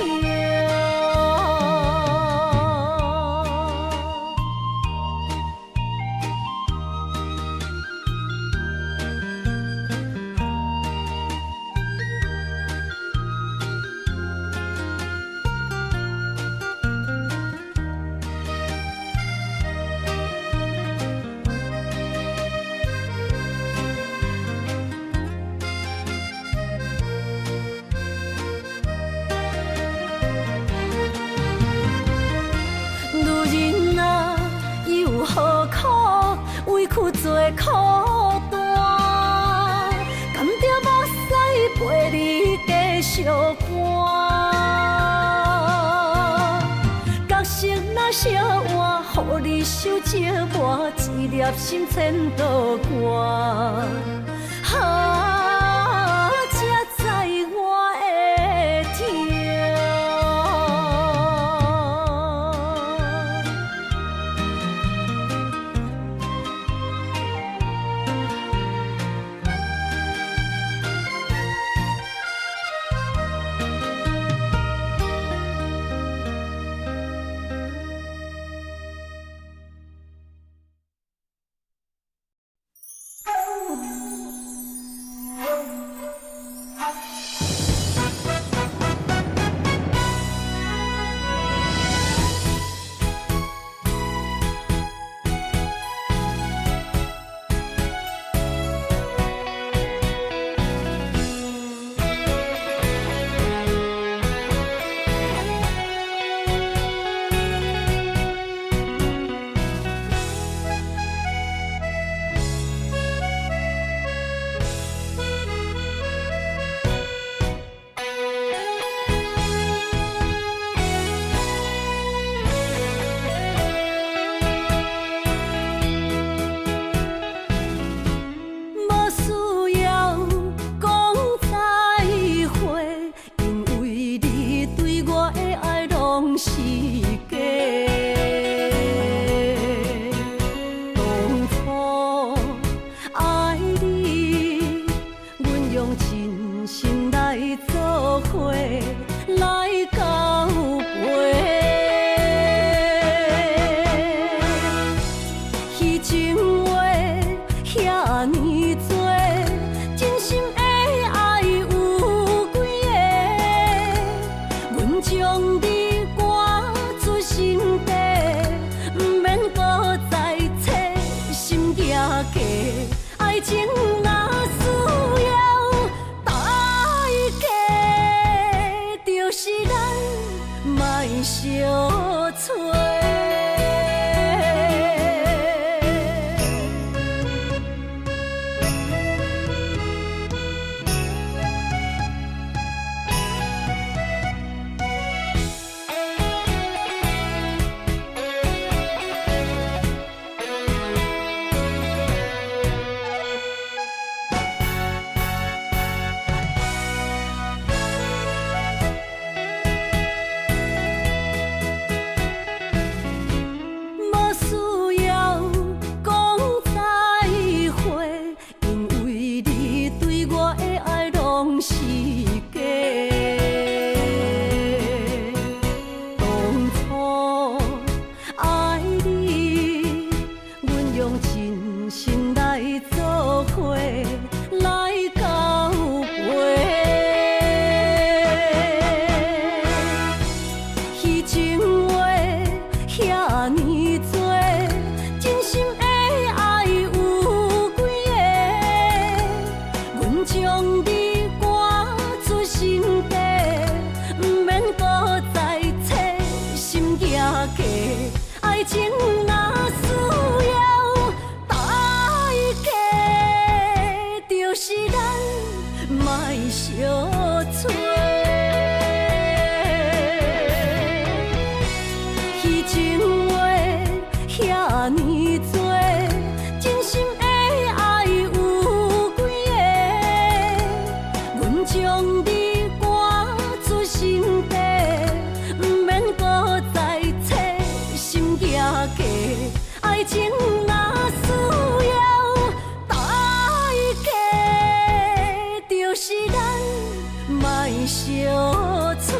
何苦委屈做苦担？甘着目屎陪你继续寒。角色若烧换，予你受折磨，一粒心千道寒。才知我的痛。爱情若需要代价，相找。爱情若需要代价，就是咱莫相找。虚情话遐尼多，真心的爱有几个？阮将你赶出心底，不免搁再找心惊假。爱情若需要代价，就是咱莫相找。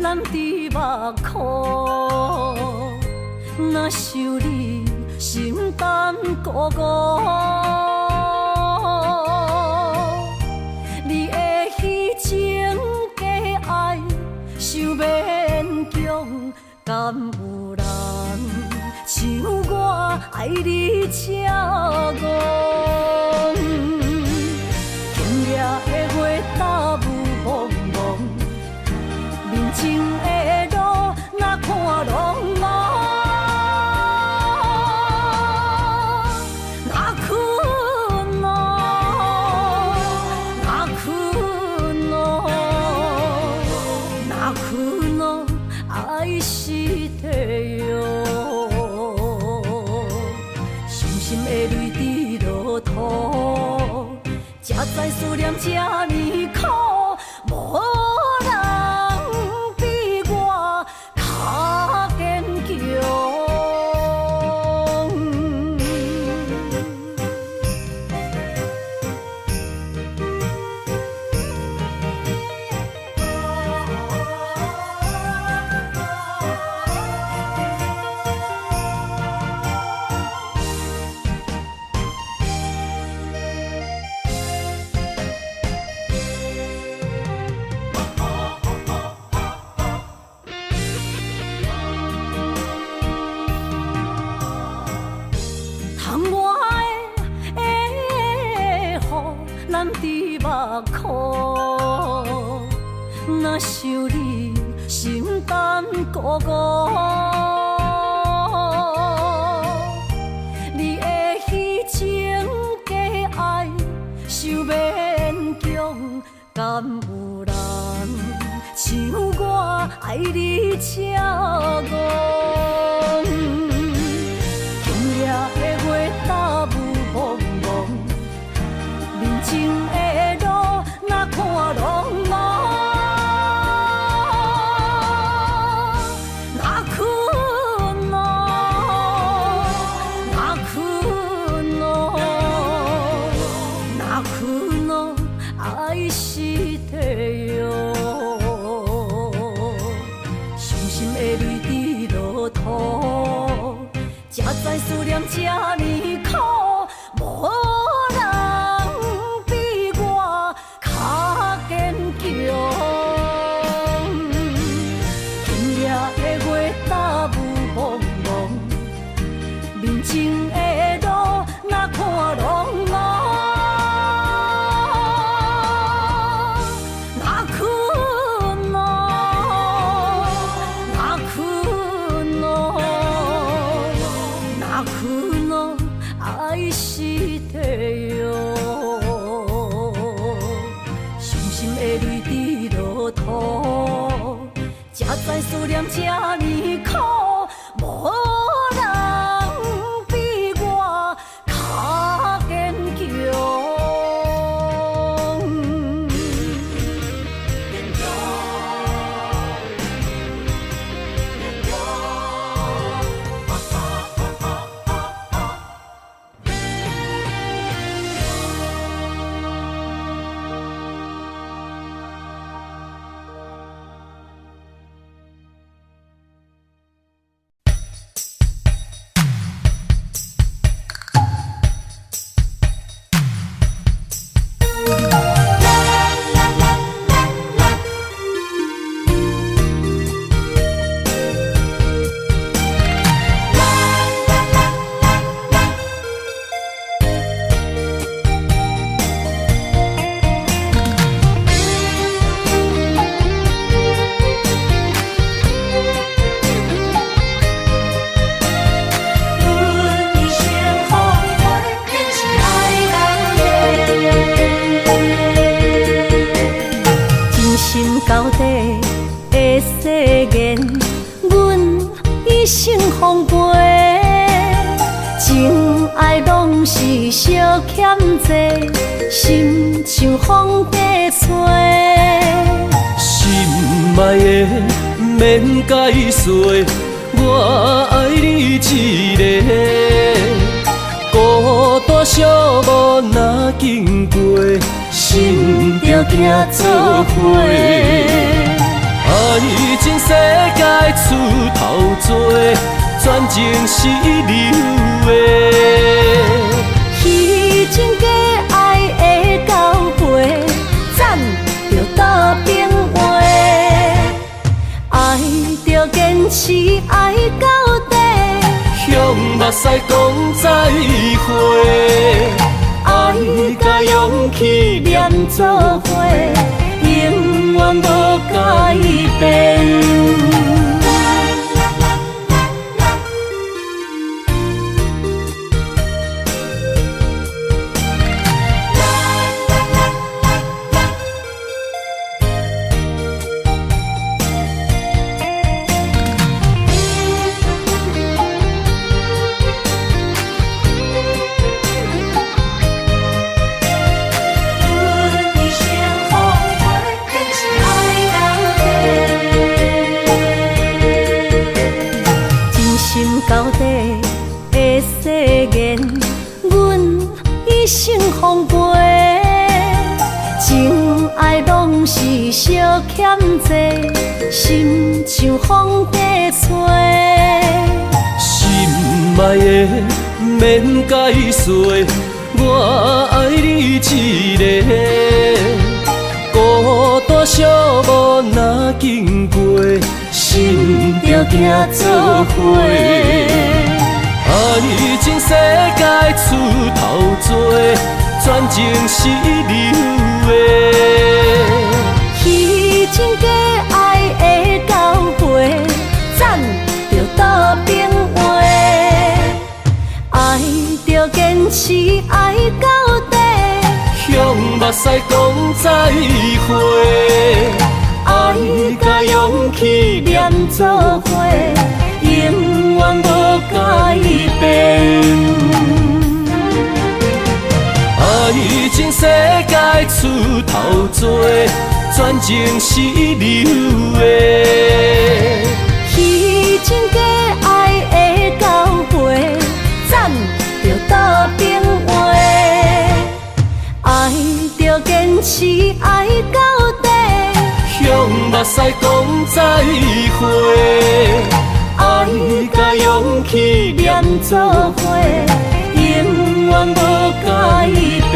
咱伫目眶，若想你，心胆孤孤。你的虚情假爱，受勉强，敢有人像我爱你这戆？今夜的月打雾蒙蒙。面前的路，哪看拢无，哪困哦，哪困哦，哪困哦，爱是地哟。伤心的泪滴落土，才知思念这呢苦，无。咱伫目眶，若想你，心胆孤孤。你的虚情假爱，受勉强，敢有人像我爱你这戆？今夜的月打雾蒙。实体哟，伤心的泪滴落土，才知思念这呢苦，无人比我较坚强。到底的誓言，阮一生奉陪，情爱拢是小欠债，心像风在吹。心爱的免解释，我爱你一个，孤单寂寞若经过，心着行做伙。爱情世界出头多，全情是流的。彼情假爱的交陪，暂着倒变话。爱着坚持爱到底，向目屎讲再会。爱甲勇气念做伙，永远无改变。到底的誓言，阮一生奉陪，情爱拢是小欠债，心像风在吹。心爱的免解释，我爱你一个，孤单寂寞若经过，心着行做伙。爱情世界出头多，全情是流的。彼情假爱的交陪，暂着倒变话。爱着坚持爱到底，向目屎讲再会。爱甲勇气念做伙，永远无改变。爱情世界出头多，全情是流的。彼情假爱的交陪，暂着倒变话。爱着坚持爱到底，向目屎讲再会。爱甲勇气念做伙，永远无改变。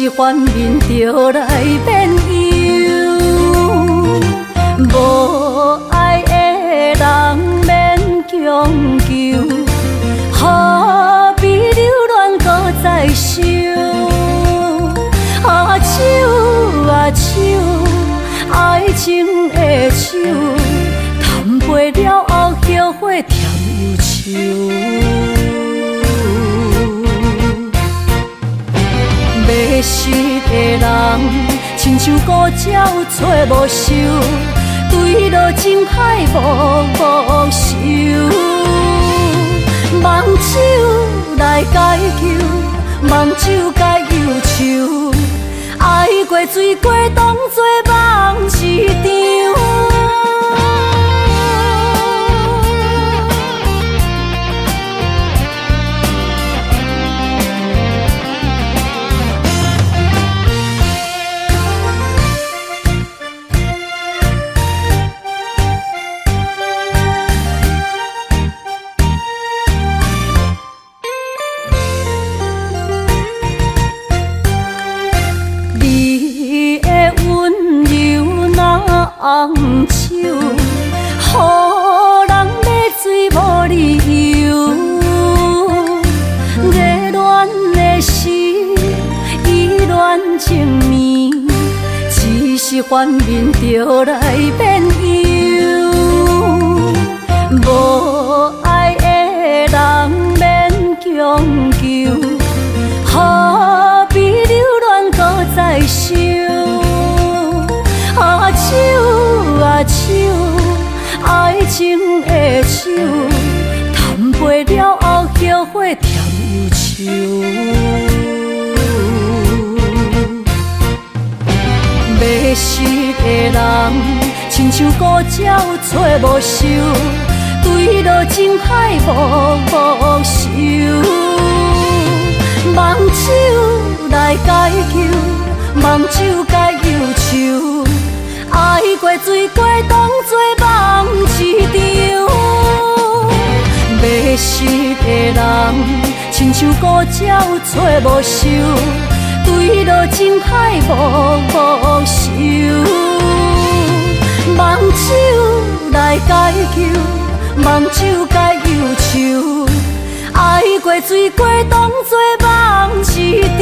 是反面就来变忧。无爱的人免强求，何必留恋搁再想？啊手啊手，爱情的手，谈袂了后后悔添忧愁。迷失的人，亲像孤鸟找无收，对落情海无收。梦手来解求，梦手解忧愁。爱过水过，当作梦一场。红手，予人买水无理由。热恋的时，依恋情绵，只是反面就来变忧。无爱的人免强求，何必留恋搁再想？啊手啊手，爱情的手，谈袂了后后悔添忧愁。迷失的人，亲像孤鸟找无收，对落情海无收。梦手来解求，梦手解忧愁。爱过水过，当作梦一场。迷失的人，亲像孤鸟找无收，对落情海无收。梦手来解求，梦手解忧愁。爱过水过，当作梦一场。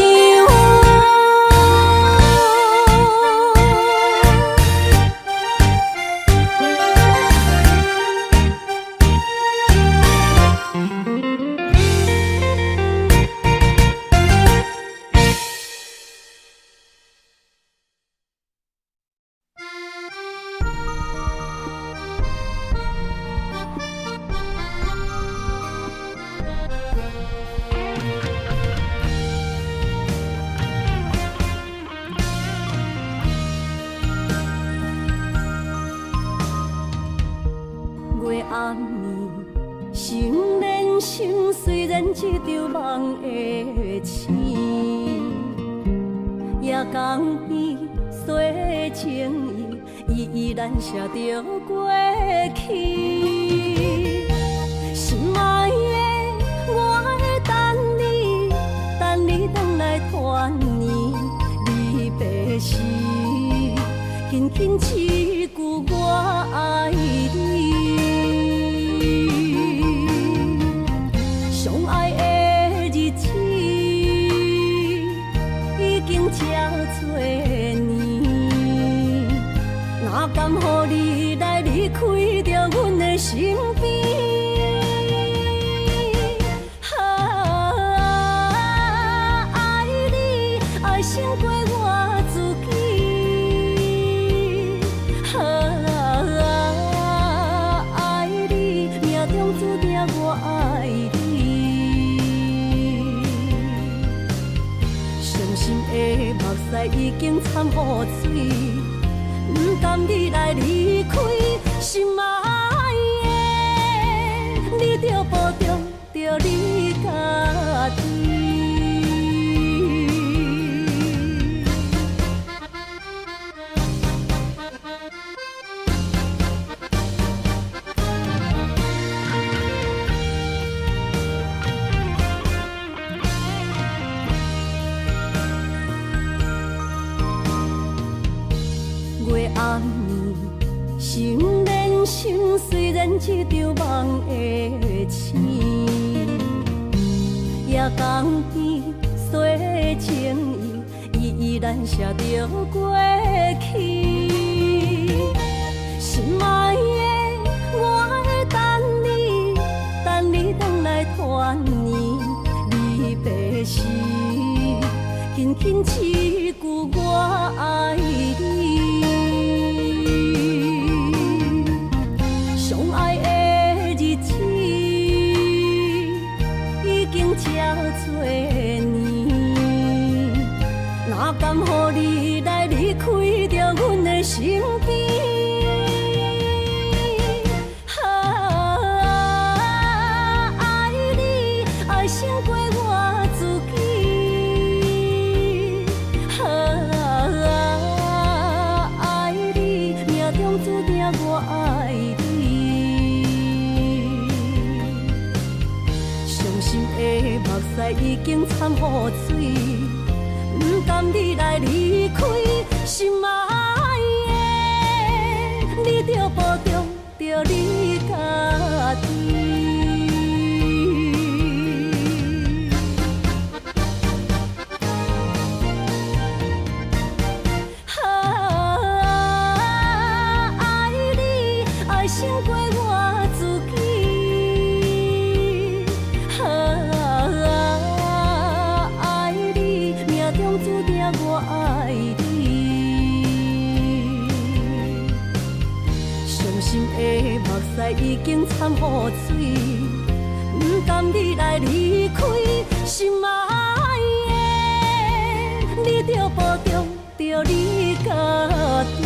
暗暝，心连心，虽然一场梦的醒，夜江边洗情意，依然写着过去。心爱的，我会等你，等你回来团圆。离别时，轻轻一句我爱你。相爱的日子已经这多年，哪甘予你来离开着阮的身边？爱你爱胜过我自己，爱你命中注定我爱你。心的目屎已经掺污水，不甘你来离开，心爱的，你着保重着你家己。心虽然一场梦的醒，夜江边洗情意，依然写着过去。心爱的，我会等你回来团圆。离别时，轻轻一句我爱你。相爱的日子已经这多年，哪甘予你来离开着阮的身边？爱你爱胜过我自己，爱你命中注定我爱你。伤心的目屎已经掺雨水，不甘你来离开，心爱的，你着保重着你家己。爱你爱胜过我自己，爱你命中注定我爱你。伤心的目屎已经掺雨水，不甘你来离开，心爱的，你着保重着你家己。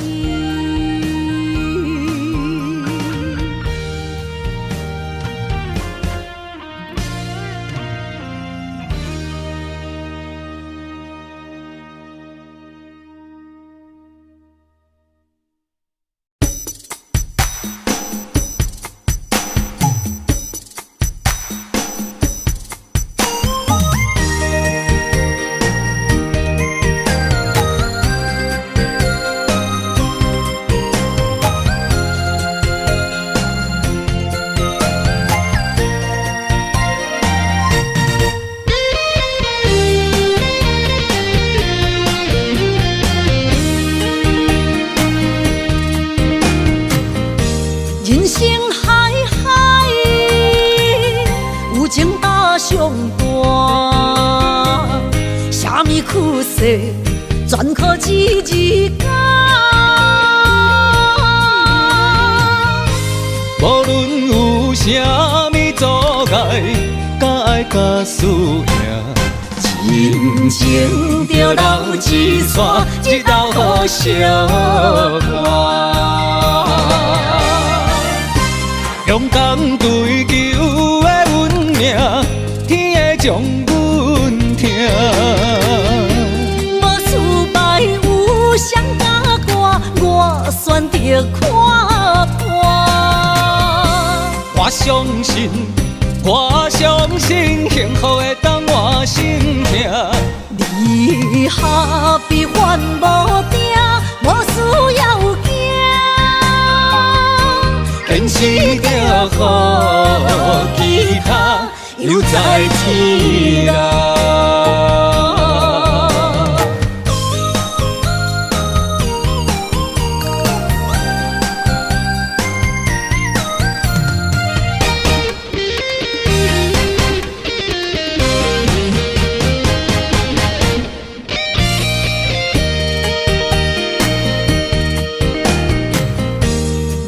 人生海海，有情搭上大，啥物苦涩，全靠一日间。无论有啥物阻碍，甲爱甲输赢，亲情着留一线，一道好相伴。勇敢追求的阮命，天会将阮疼。无失败有谁敢歌，我选择看破。我相信幸福会当我心痛。你下比烦无定，无需要惊。坚持着好其他，犹在天涯。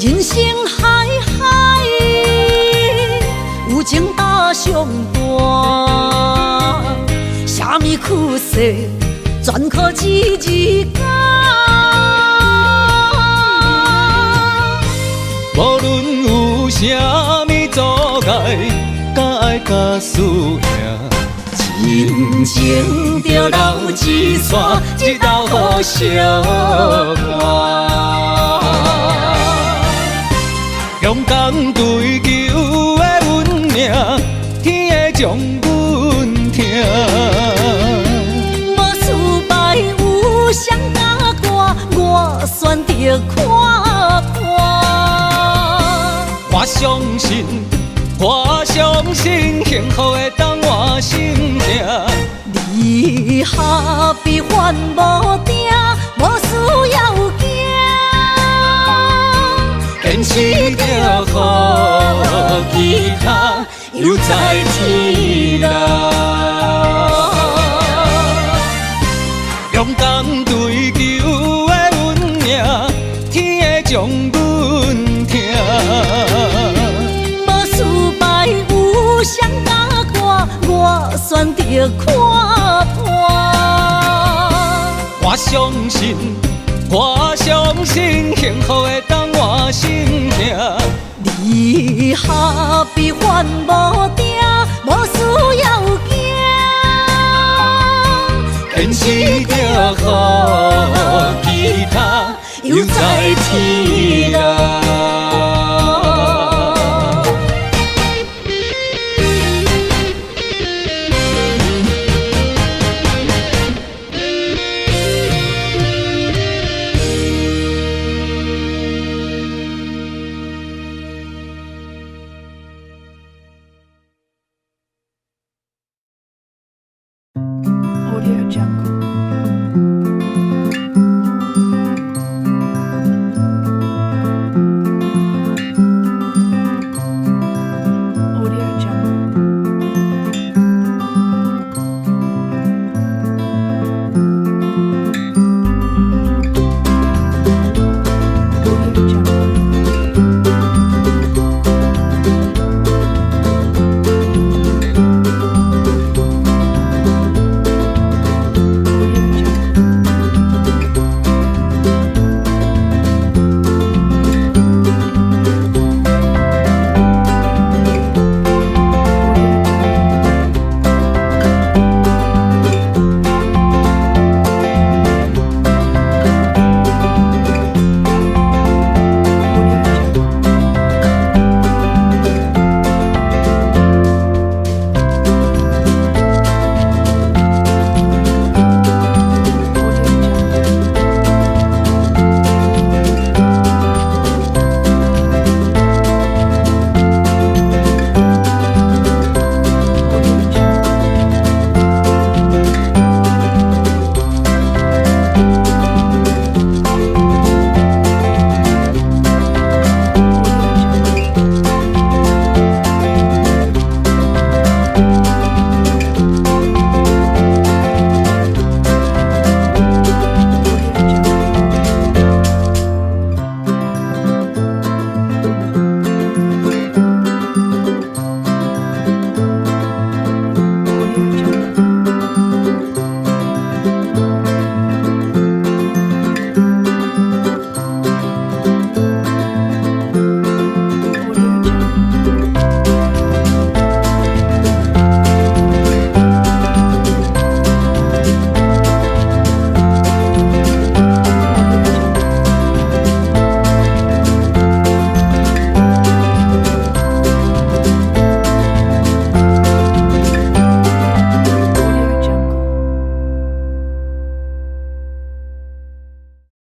人生海海，有情搭上大，啥物苦涩，全靠一日间。无论有啥物阻碍，甲爱甲输赢，亲情着留一线，一道好相伴。勇敢追求的阮命，天会将阮疼。无失败有谁敢歌，我选择看破。我相信，我相信幸福会当换心痛。离合悲欢无定，无需要惊，坚持着予其他犹在天内。勇敢追求的运命，天会将阮疼。无输败有谁甲我，我选择看破。我相信，我相信幸福会当换心痛。离合悲欢无定，无需要惊。坚持着予其他犹在天内。Audio Jungle.